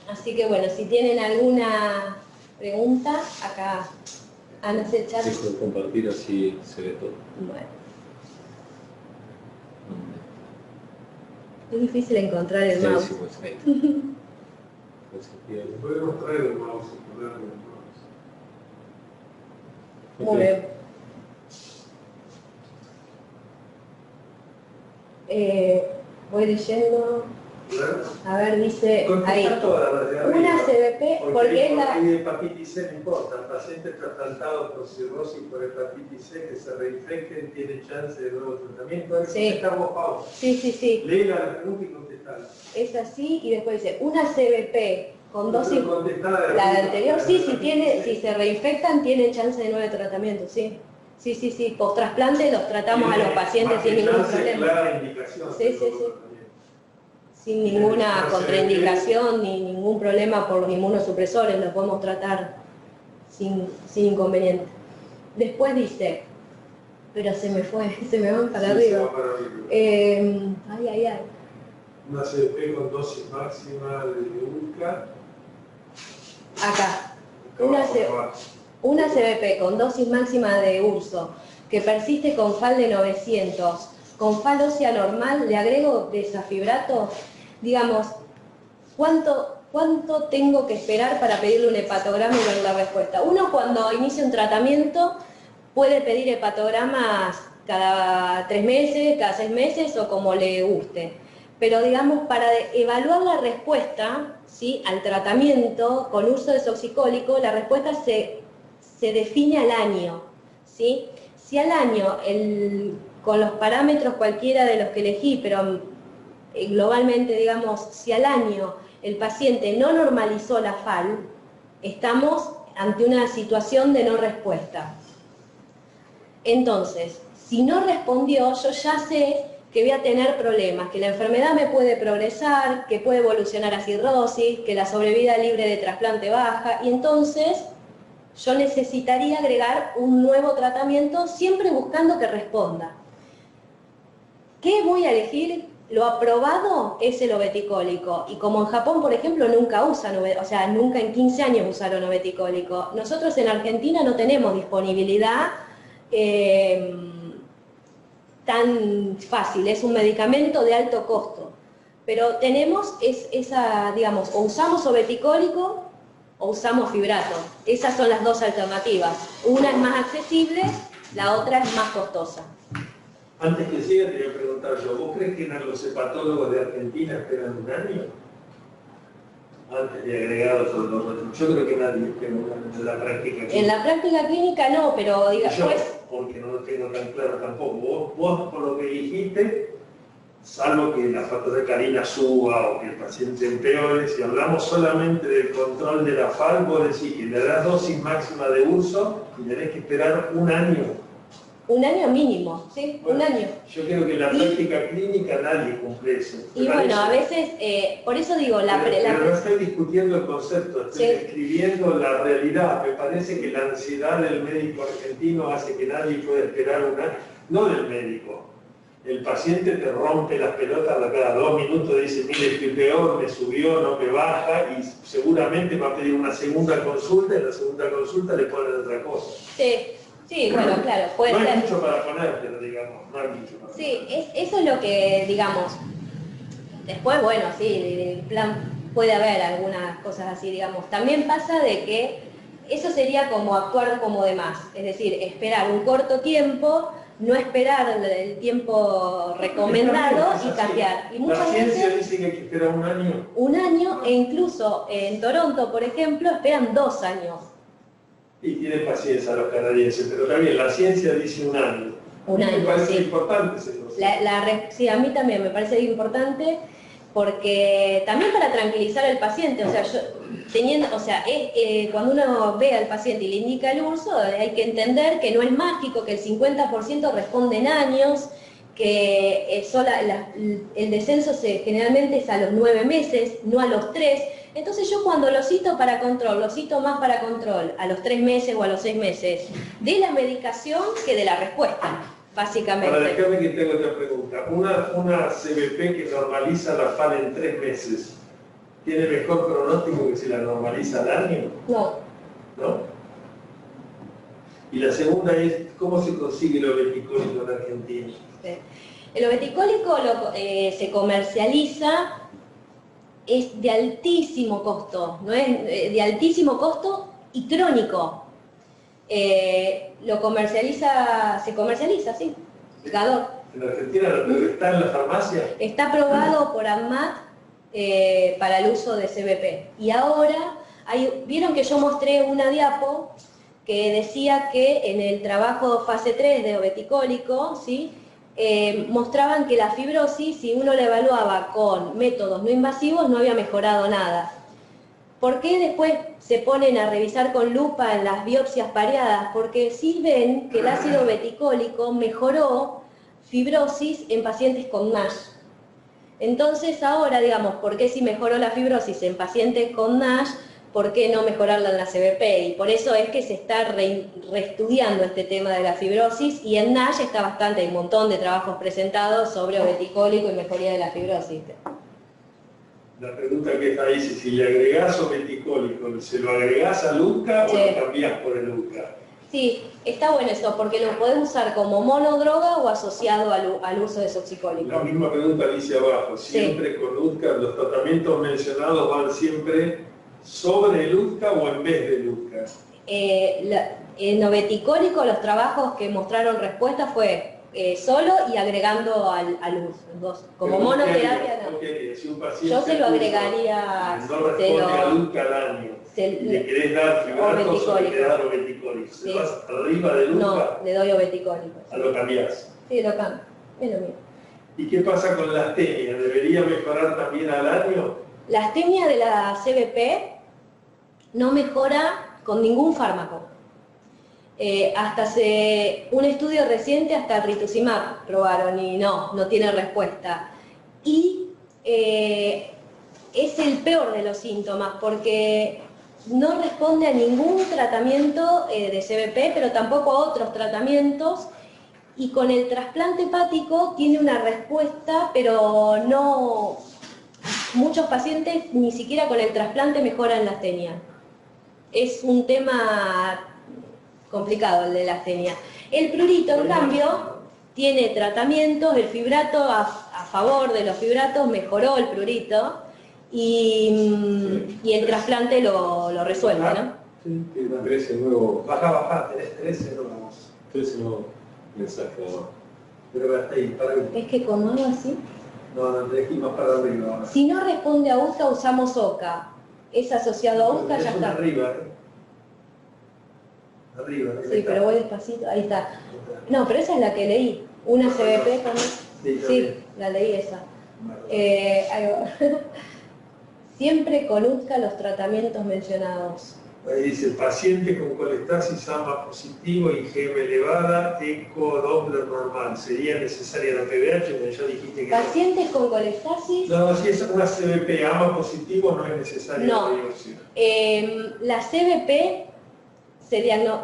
Así que bueno, si tienen alguna pregunta, acá han el chat. Sí, puedo compartir, así se ve todo. Bueno. Es difícil encontrar el mouse. Sí, pues ahí. Pues se pierde. Podemos traer el mouse y ponerlo en el mouse. Muy bien. Voy leyendo. A ver, dice ahí. Una CBP, porque es la... de hepatitis C no importa, el paciente está tratado por cirrosis por hepatitis C, que se reinfecten, tiene chance de nuevo tratamiento. Sí. Estamos Pau. Sí. Lee la pregunta y contestala. Es así, y después dice, una CBP con dosis... Contestada La de anterior, sí, si se reinfectan, tienen chance de nuevo tratamiento, sí. Sí. Post trasplante los tratamos a los pacientes sin ningún problema. Clara indicación. Sí. Sin ninguna contraindicación ni ningún problema por los inmunosupresores, los podemos tratar sin inconveniente. Después dice, pero se me van para arriba. Ay. Una CDP con dosis máxima de ULCA. Acá. Una CBP con dosis máxima de urso que persiste con FAL de 900, con FAL ósea normal, le agrego bezafibrato, digamos, ¿cuánto tengo que esperar para pedirle un hepatograma y ver la respuesta? Uno, cuando inicia un tratamiento puede pedir hepatogramas cada 3 meses, cada 6 meses o como le guste. Pero digamos, para evaluar la respuesta, ¿sí?, al tratamiento con uso de desoxicólico, la respuesta se define al año, ¿sí? Si al año, con los parámetros cualquiera de los que elegí, pero globalmente, digamos, si al año el paciente no normalizó la FAL, estamos ante una situación de no respuesta. Entonces, si no respondió, yo ya sé que voy a tener problemas, que la enfermedad me puede progresar, que puede evolucionar a cirrosis, que la sobrevida libre de trasplante baja, y entonces yo necesitaría agregar un nuevo tratamiento, siempre buscando que responda. ¿Qué voy a elegir? Lo aprobado es el obeticólico, y como en Japón, por ejemplo, nunca usan, o sea, nunca en 15 años usaron obeticólico. Nosotros en Argentina no tenemos disponibilidad tan fácil, es un medicamento de alto costo, pero tenemos esa, digamos, o usamos obeticólico o usamos fibrato. Esas son las dos alternativas. Una es más accesible, la otra es más costosa. Antes que siga, te voy a preguntar yo, ¿vos crees que los hepatólogos de Argentina esperan un año? Antes de agregar otros dos. Yo creo que nadie espera un año en la práctica clínica. En la práctica clínica no, pero diga, yo, pues... porque no lo tengo tan claro tampoco. Vos por lo que dijiste, salvo que la factor de carina suba o que el paciente empeore, si hablamos solamente del control de la FAL, vos decís que le das dosis máxima de uso y tenés que esperar un año. Un año mínimo, ¿sí? Bueno, un año. Yo creo que en la práctica clínica nadie cumple eso. Y bueno, a veces, por eso digo, pero no estoy discutiendo el concepto, estoy describiendo la realidad. Me parece que la ansiedad del médico argentino hace que nadie pueda esperar un año. No del médico. El paciente te rompe las pelotas a cada 2 minutos, dice, mire, estoy peor, me subió, no me baja, y seguramente va a pedir una segunda consulta, y en la segunda consulta le ponen otra cosa. Sí, bueno, claro, puede ser. No hay mucho para ponerte, digamos, no hay mucho para eso es lo que, digamos, después, bueno, sí, en plan puede haber algunas cosas así, digamos. También pasa de que eso sería como actuar como de más, es decir, esperar un corto tiempo no esperar el tiempo recomendado y cambiar. Y muchas la ciencia veces dice que hay que esperar un año. un año, e incluso en Toronto, por ejemplo, esperan 2 años. Y tienen paciencia los canadienses, pero también la ciencia dice un año. Un año, Me parece sí. importante ese proceso. Sí, a mí también me parece importante, porque también para tranquilizar al paciente, o sea, cuando uno ve al paciente y le indica el uso, hay que entender que no es mágico, que el 50% responde en años, que el descenso generalmente es a los 9 meses, no a los 3. Entonces yo cuando lo cito para control, lo cito más para control a los 3 meses o a los 6 meses, de la medicación que de la respuesta, básicamente. Para dejarme que tenga otra pregunta. Una CBP que normaliza la FAL en 3 meses, ¿tiene mejor pronóstico que si la normaliza al año? No. ¿No? Y la segunda es, ¿cómo se consigue el obeticólico en Argentina? El obeticólico se comercializa, es de altísimo costo, ¿no? Es de altísimo costo y crónico. Se comercializa, sí, Gador. ¿En Argentina está en la farmacia? Está aprobado por ANMAT para el uso de CBP. Y ahora, vieron que yo mostré una diapo que decía que en el trabajo fase 3 de obeticólico, ¿sí? Mostraban que la fibrosis, si uno la evaluaba con métodos no invasivos, no había mejorado nada. ¿Por qué después se ponen a revisar con lupa en las biopsias pareadas? Porque sí ven que el ácido obeticólico mejoró fibrosis en pacientes con NASH. Entonces ahora, digamos, ¿por qué si mejoró la fibrosis en pacientes con NASH? ¿Por qué no mejorarla en la CBP? Y por eso es que se está reestudiando este tema de la fibrosis, y en NASH está bastante, hay un montón de trabajos presentados sobre obeticólico y mejoría de la fibrosis. La pregunta que está ahí, si le agregás obeticólico, ¿se lo agregás al UCA o lo cambiás por el UCA? Sí, está bueno eso, porque lo podés usar como monodroga o asociado al uso de soxicólico. La misma pregunta dice abajo, siempre con UCA, los tratamientos mencionados van siempre sobre el UCA o en vez del UCA. En obeticólico los trabajos que mostraron respuesta fue solo y agregando al uso. Como monoterapia no. Si un paciente yo se lo agregaría. No responde al UCA al año. Le querés dar fibratos o le querés dar obeticólico. ¿Se vas arriba del UCA? No, le doy obeticólico. ¿A lo cambiás? Sí, lo cambio. Es lo mismo. ¿Y qué pasa con la astemia? ¿Debería mejorar también al año? La astemia de la CBP no mejora con ningún fármaco. Un estudio reciente hasta el rituximab probaron y no tiene respuesta. Y es el peor de los síntomas porque no responde a ningún tratamiento de CBP, pero tampoco a otros tratamientos. Y con el trasplante hepático tiene una respuesta, pero no. Muchos pacientes ni siquiera con el trasplante mejoran la astenia. Es un tema complicado el de la astenia. El prurito, en cambio, tiene tratamientos, el fibrato a favor de los fibratos mejoró el prurito y el trasplante lo resuelve, ¿no? Sí, tiene 13 nuevos. Baja, tenés 13 nuevos. 13 nuevos mensajes. Pero hasta ahí, para arriba. Es que con algo así. No, tenés que ir más para arriba ahora. Si no responde a UCA, usamos OCA. Es asociado a UCA, ya está. Arriba, arriba. Sí, pero voy despacito, ahí está. No, pero esa es la que leí. Una CBP con... Sí, la leí esa. Ahí va. Siempre con UCA los tratamientos mencionados. Ahí dice, paciente con colestasis AMA positivo, IgM elevada, eco Doppler normal. ¿Sería necesaria la PBH? Ya dijiste que pacientes con colestasis... No, si es una CBP AMA positivo no es necesaria la biopsia. La CBP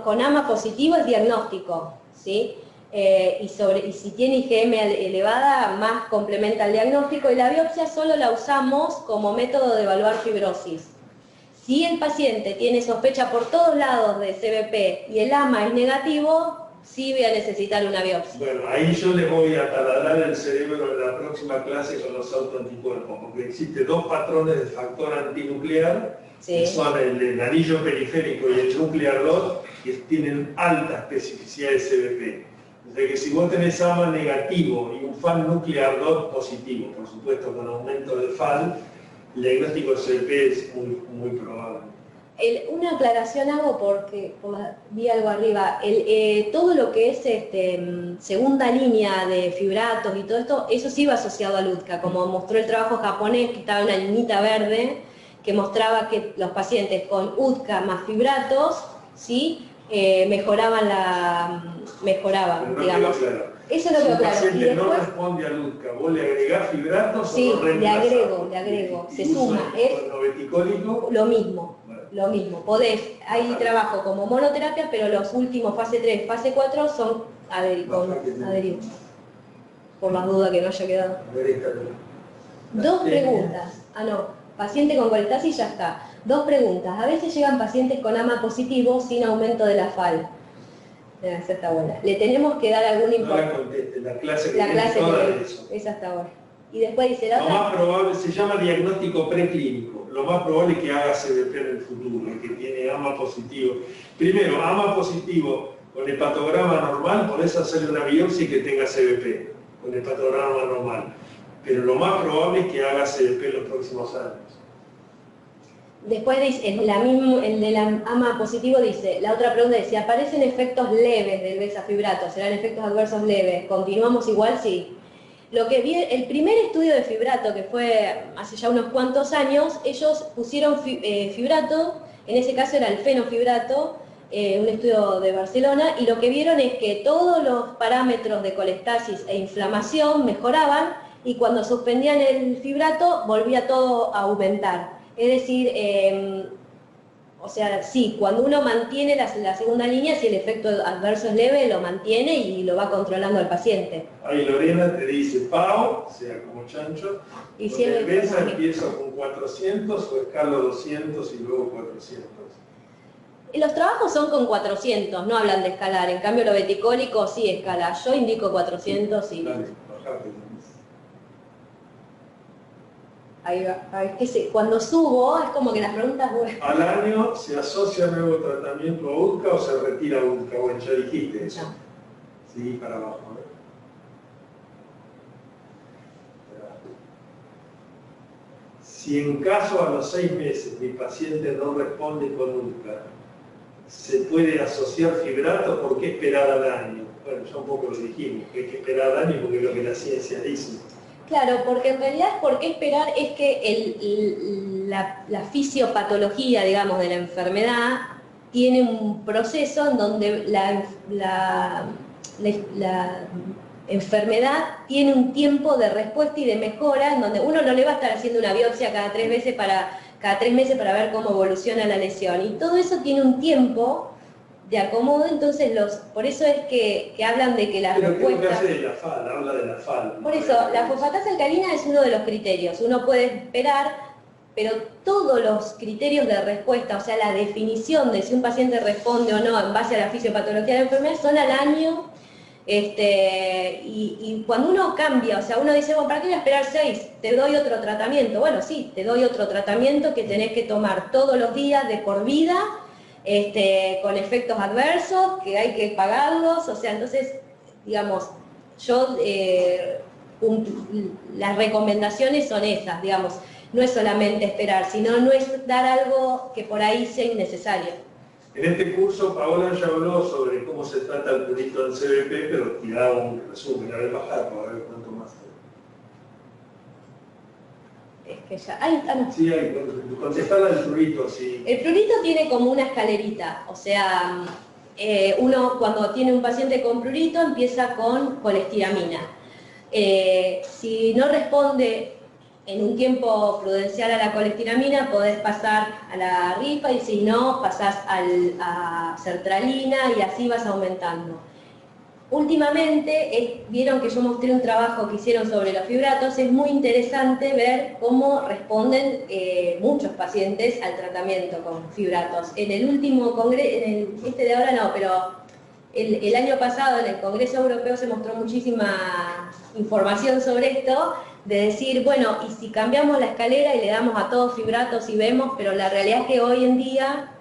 con AMA positivo es diagnóstico, ¿sí? Y si tiene IgM elevada, más complementa el diagnóstico, y la biopsia solo la usamos como método de evaluar fibrosis. Si el paciente tiene sospecha por todos lados de CBP y el AMA es negativo, sí voy a necesitar una biopsia. Bueno, ahí yo les voy a taladrar el cerebro en la próxima clase con los autoanticuerpos, porque existen 2 patrones de factor antinuclear, que son el anillo periférico y el nuclear 2, que tienen alta especificidad de CBP. O sea que si vos tenés AMA negativo y un FAL nuclear DOT positivo, por supuesto con aumento del FAL, el diagnóstico de CBP es muy probable. Una aclaración hago porque vi algo arriba. Todo lo que es segunda línea de fibratos y todo esto, eso sí va asociado al UTCA, como mostró el trabajo japonés, que estaba una linita verde, que mostraba que los pacientes con UTCA más fibratos, ¿sí? mejoraban, No digamos. Eso es lo que si un claro. paciente Y después, no responde al UTCA, ¿vos le agregás fibratos sí, o lo reemplazás? le agrego, se uso suma. Es noveticólico. lo mismo. Lo mismo, hay trabajo como monoterapia, pero los últimos fase 3, fase 4 son adheridos. Por las dudas que no haya quedado. Dos preguntas. Paciente con colestasis ya está. Dos preguntas. A veces llegan pacientes con AMA positivo sin aumento de la FAL. Esa está buena. ¿Le tenemos que dar algún No la importe? conteste, la clase que La viene clase toda que de eso. esa está buena. Y después dice la Lo otra. más probable, se llama diagnóstico preclínico. Lo más probable es que haga CBP en el futuro, el que tiene AMA positivo. Primero, AMA positivo con hepatograma normal, podés hacerle una biopsia y que tenga CBP, con hepatograma normal. Pero lo más probable es que haga CBP en los próximos años. Después dice, el de la AMA positivo dice, la otra pregunta dice, si aparecen efectos leves del besafibrato, ¿serán efectos adversos leves? ¿Continuamos igual? Sí. Lo que vi, el primer estudio de fibrato, que fue hace ya unos cuantos años, ellos pusieron fibrato, en ese caso era el fenofibrato, un estudio de Barcelona, y lo que vieron es que todos los parámetros de colestasis e inflamación mejoraban, y cuando suspendían el fibrato volvía todo a aumentar. Es decir, o sea, sí, cuando uno mantiene la segunda línea, si el efecto adverso es leve, lo mantiene y lo va controlando al paciente. Ahí Lorena te dice PAO, o sea, como chancho, Y con si el BESA empiezo con 400 o escalo 200 y luego 400. Los trabajos son con 400, no hablan de escalar, en cambio lo beticólico sí escala. Yo indico 400 y... Dale, bajate. Ahí va. Cuando subo es como que las preguntas... Al año se asocia nuevo tratamiento a UTCA o se retira UTCA. Bueno, ya dijiste eso. No. Sí, para abajo. Si en caso a los 6 meses mi paciente no responde con UTCA, ¿se puede asociar fibrato? ¿Por qué esperar al año? Bueno, ya un poco lo dijimos, que hay que esperar al año porque es lo que la ciencia dice. Claro, porque en realidad por qué esperar es que la fisiopatología, digamos, de la enfermedad tiene un proceso en donde la enfermedad tiene un tiempo de respuesta y de mejora, en donde uno no le va a estar haciendo una biopsia cada 3 meses para ver cómo evoluciona la lesión. Y todo eso tiene un tiempo de acomodo, entonces por eso es que hablan de que la respuesta... ¿Qué hace de la FAL? Habla de la FAL. Por eso, la fosfatasa alcalina es uno de los criterios. Uno puede esperar, pero todos los criterios de respuesta, o sea, la definición de si un paciente responde o no en base a la fisiopatología de la enfermedad, son al año. Y cuando uno cambia, o sea, uno dice, bueno, ¿para qué voy a esperar 6? Te doy otro tratamiento. Bueno, sí, te doy otro tratamiento que tenés que tomar todos los días de por vida, con efectos adversos, que hay que pagarlos, o sea, entonces, digamos, yo, las recomendaciones son esas, digamos, no es solamente esperar, sino no es dar algo que por ahí sea innecesario. En este curso Paola ya habló sobre cómo se trata el prurito en CBP, pero tiraba un resumen, a ver bajar para ver cuánto más. Es que ya... no. Sí, hay, contestar al prurito, sí. El prurito tiene como una escalerita, o sea, uno cuando tiene un paciente con prurito empieza con colestiramina. Si no responde en un tiempo prudencial a la colestiramina, podés pasar a la rifa y si no, pasás a sertralina y así vas aumentando. Últimamente, vieron que yo mostré un trabajo que hicieron sobre los fibratos, es muy interesante ver cómo responden muchos pacientes al tratamiento con fibratos. En el último congreso, este de ahora no, pero el año pasado en el Congreso Europeo se mostró muchísima información sobre esto, de decir, bueno, y si cambiamos la escalera y le damos a todos fibratos y vemos, pero la realidad es que hoy en día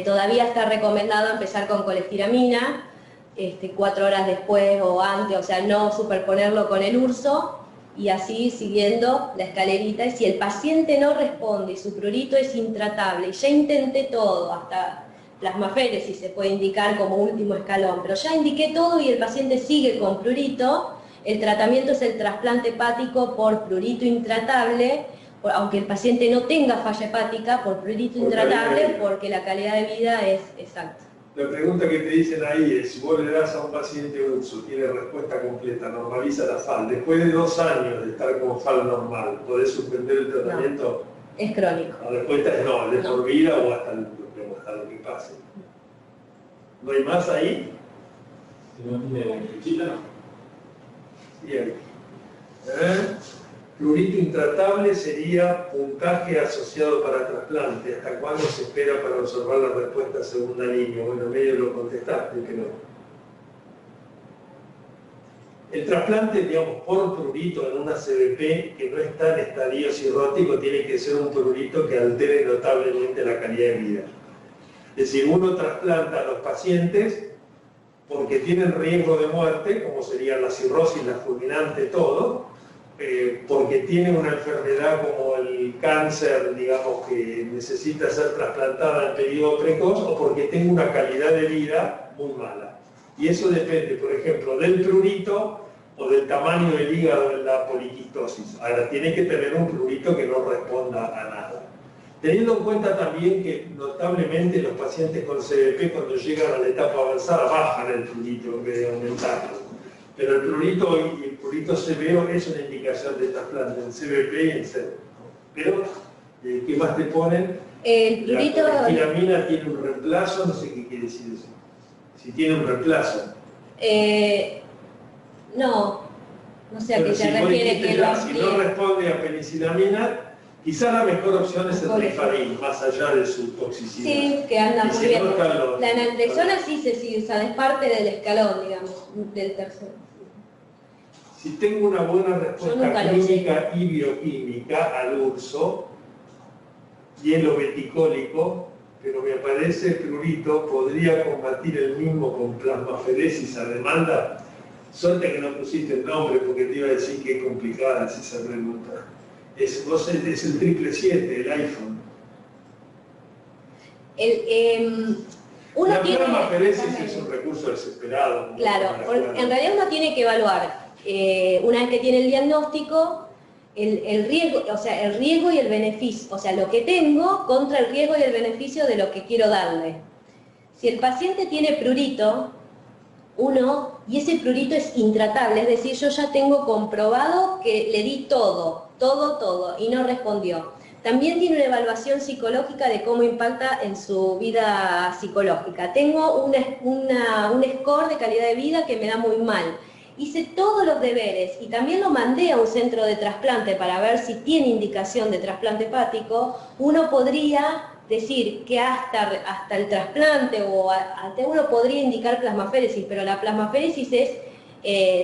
todavía está recomendado empezar con colestiramina, 4 horas después o antes, o sea, no superponerlo con el urso, y así siguiendo la escalerita. Y si el paciente no responde y su prurito es intratable, y ya intenté todo, hasta plasmaféresis se puede indicar como último escalón, pero ya indiqué todo y el paciente sigue con prurito, el tratamiento es el trasplante hepático por prurito intratable, aunque el paciente no tenga falla hepática, por prurito intratable, porque la calidad de vida es exacta. La pregunta que te dicen ahí es, si vos le das a un paciente urso, tiene respuesta completa, normaliza la FAL, después de 2 años de estar con FAL normal, ¿podés suspender el tratamiento? No, es crónico. La respuesta es no, de por vida o hasta lo que pase. ¿No hay más ahí? Si no tiene fichita, no. Bien. Prurito intratable sería puntaje asociado para trasplante. ¿Hasta cuándo se espera para observar la respuesta segunda línea? Bueno, medio lo contestaste, que no. El trasplante, digamos, por prurito en una CBP que no está en estadio cirrótico, tiene que ser un prurito que altere notablemente la calidad de vida. Es decir, uno trasplanta a los pacientes porque tienen riesgo de muerte, como serían la cirrosis, la fulminante, todo, porque tienen una enfermedad como el cáncer, digamos, que necesita ser trasplantada en periodo precoz, o porque tiene una calidad de vida muy mala. Y eso depende, por ejemplo, del prurito o del tamaño del hígado en la poliquistosis. Ahora, tiene que tener un prurito que no responda a nada. Teniendo en cuenta también que notablemente los pacientes con CBP, cuando llegan a la etapa avanzada, bajan el prurito en vez de aumentarlo. Pero el prurito y el prurito severo es una indicación de trasplante en CBP y en CEP. Pero, ¿qué más te ponen? El prurito... La tiramina tiene un reemplazo, no sé qué quiere decir eso. Si tiene un reemplazo. No sé a qué se refiere que lo si no responde a penicilamina, quizá la mejor opción es el rifarin, más allá de su toxicidad. Sí, que anda muy bien. No, la naltrexona sí se sigue, o sea, es parte del escalón, digamos, del tercero. Si tengo una buena respuesta clínica y bioquímica al urso, hielo beticólico, pero me aparece prurito, ¿podría combatir el mismo con plasmaferesis a demanda? Suerte que no pusiste el nombre porque te iba a decir que es complicada esa pregunta. Es el 777, el iPhone. La plasmaferesis es un recurso desesperado. Claro, en realidad uno tiene que evaluar, una vez que tiene el diagnóstico, el riesgo, o sea, el riesgo y el beneficio, o sea, lo que tengo contra el riesgo y el beneficio de lo que quiero darle. Si el paciente tiene prurito, y ese prurito es intratable, es decir, yo ya tengo comprobado que le di todo, y no respondió. También tiene una evaluación psicológica de cómo impacta en su vida psicológica. Tengo un score de calidad de vida que me da muy mal. Hice todos los deberes y también lo mandé a un centro de trasplante para ver si tiene indicación de trasplante hepático. Uno podría decir que hasta el trasplante o hasta uno podría indicar plasmaféresis, pero la plasmaféresis es,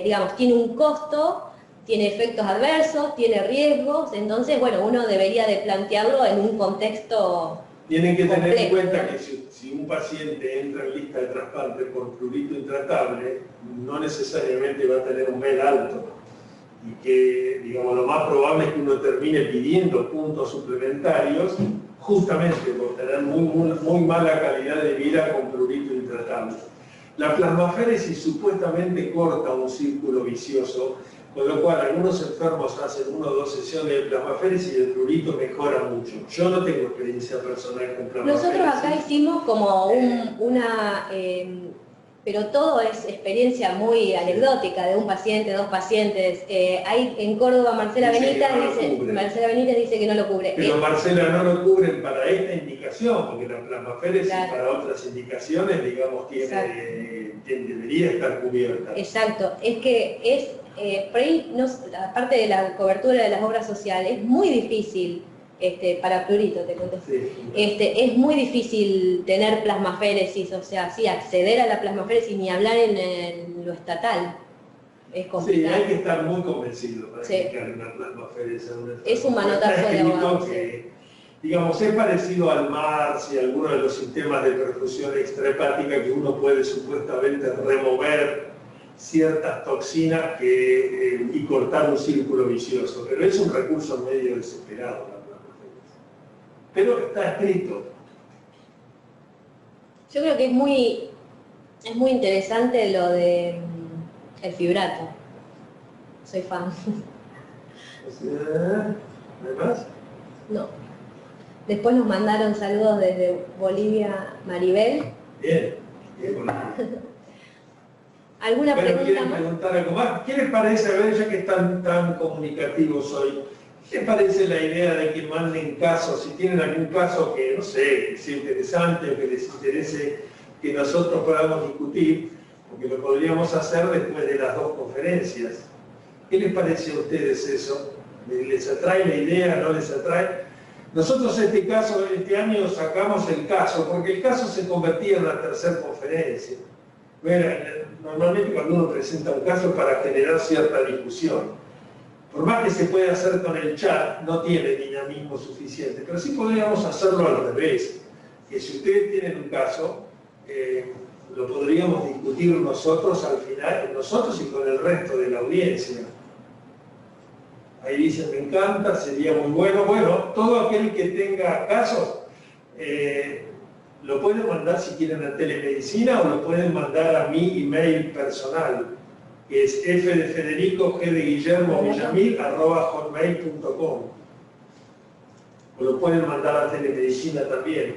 digamos, tiene un costo, tiene efectos adversos, tiene riesgos, entonces, bueno, uno debería de plantearlo en un contexto Tienen que tener en complejo, cuenta ¿no? que si un paciente entra en lista de trasplante por prurito intratable, no necesariamente va a tener un MEL alto. Y que, digamos, lo más probable es que uno termine pidiendo puntos suplementarios justamente por tener muy mala calidad de vida con prurito intratable. La plasmaféresis supuestamente corta un círculo vicioso, con lo cual algunos enfermos hacen 1 o 2 sesiones de plasmaféresis y el prurito mejora mucho. Yo no tengo experiencia personal con plasmaféresis. Nosotros acá hicimos como pero todo es experiencia muy anecdótica de un paciente, 2 pacientes. Hay en Córdoba Marcela Benítez dice que no lo cubre. Pero Marcela no lo cubren para esta indicación, porque la plasmaféresis para otras indicaciones, digamos, debería estar cubierta. Exacto, es que por ahí, aparte de la cobertura de las obras sociales, es muy difícil. Para prurito te contesto. Sí. Es muy difícil tener plasmaféresis, o sea, sí, acceder a la plasmaféresis ni hablar en lo estatal. Es complicado. Sí, hay que estar muy convencido para Sí. indicar una plasmaféresis. Es un manotazo de abogado. digamos, es parecido al MARS y a algunos de los sistemas de perfusión extrahepática que uno puede supuestamente remover ciertas toxinas y cortar un círculo vicioso, pero es un recurso medio desesperado. Pero está escrito. Yo creo que es muy interesante lo de el fibrato. Soy fan. ¿Además? No. Después nos mandaron saludos desde Bolivia, Maribel. Bien, bien. ¿Alguna pregunta ¿Quieren más? preguntar algo más? ¿Qué les parece, a ver, ya que están tan comunicativos hoy, qué les parece la idea de que manden casos, si tienen algún caso que, no sé, que sea interesante o que les interese que nosotros podamos discutir, porque lo podríamos hacer después de las dos conferencias? ¿Qué les parece a ustedes eso? ¿Les atrae la idea? ¿No les atrae? Nosotros este año sacamos el caso, porque el caso se convertía en la tercera conferencia. Normalmente cuando uno presenta un caso es para generar cierta discusión. Por más que se pueda hacer con el chat, no tiene dinamismo suficiente, pero sí podríamos hacerlo al revés. Que si ustedes tienen un caso, lo podríamos discutir nosotros al final, nosotros y con el resto de la audiencia. Ahí dicen, me encanta, sería muy bueno. Bueno, todo aquel que tenga casos, lo pueden mandar si quieren a Telemedicina o lo pueden mandar a mi email personal, que es fdefederico.g.de.guillermo.villamil@hotmail.com. O lo pueden mandar a Telemedicina también.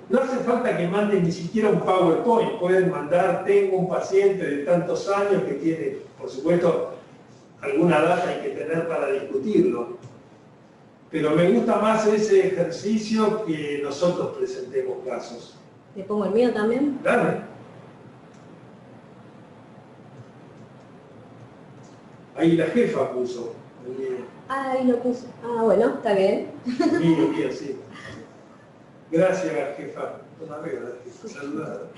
No hace falta que manden ni siquiera un PowerPoint, pueden mandar, tengo un paciente de tantos años que tiene, por supuesto, alguna data hay que tener para discutirlo. Pero me gusta más ese ejercicio que nosotros presentemos casos. ¿Le pongo el mío también? Dale. Ahí la jefa puso. Ah, ahí lo puse. Ah, bueno, está bien. Mío, sí. Gracias, jefa. Una regla, saludada.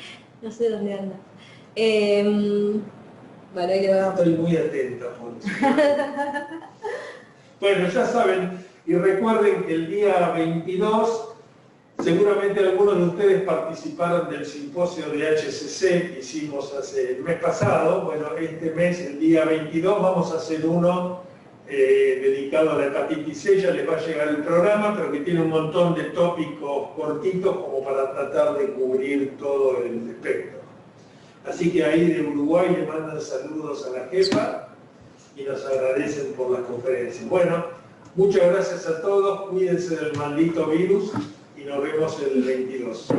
No sé dónde anda. Bueno, ahí le voy a... Estoy muy atenta, Fonsi. Bueno, ya saben, y recuerden que el día 22, seguramente algunos de ustedes participaron del simposio de HCC que hicimos el mes pasado. Bueno, este mes, el día 22, vamos a hacer uno dedicado a la hepatitis C. Ya les va a llegar el programa, pero que tiene un montón de tópicos cortitos como para tratar de cubrir todo el espectro. Así que ahí de Uruguay le mandan saludos a la jefa y nos agradecen por las conferencias. Bueno, muchas gracias a todos, cuídense del maldito virus y nos vemos el 22.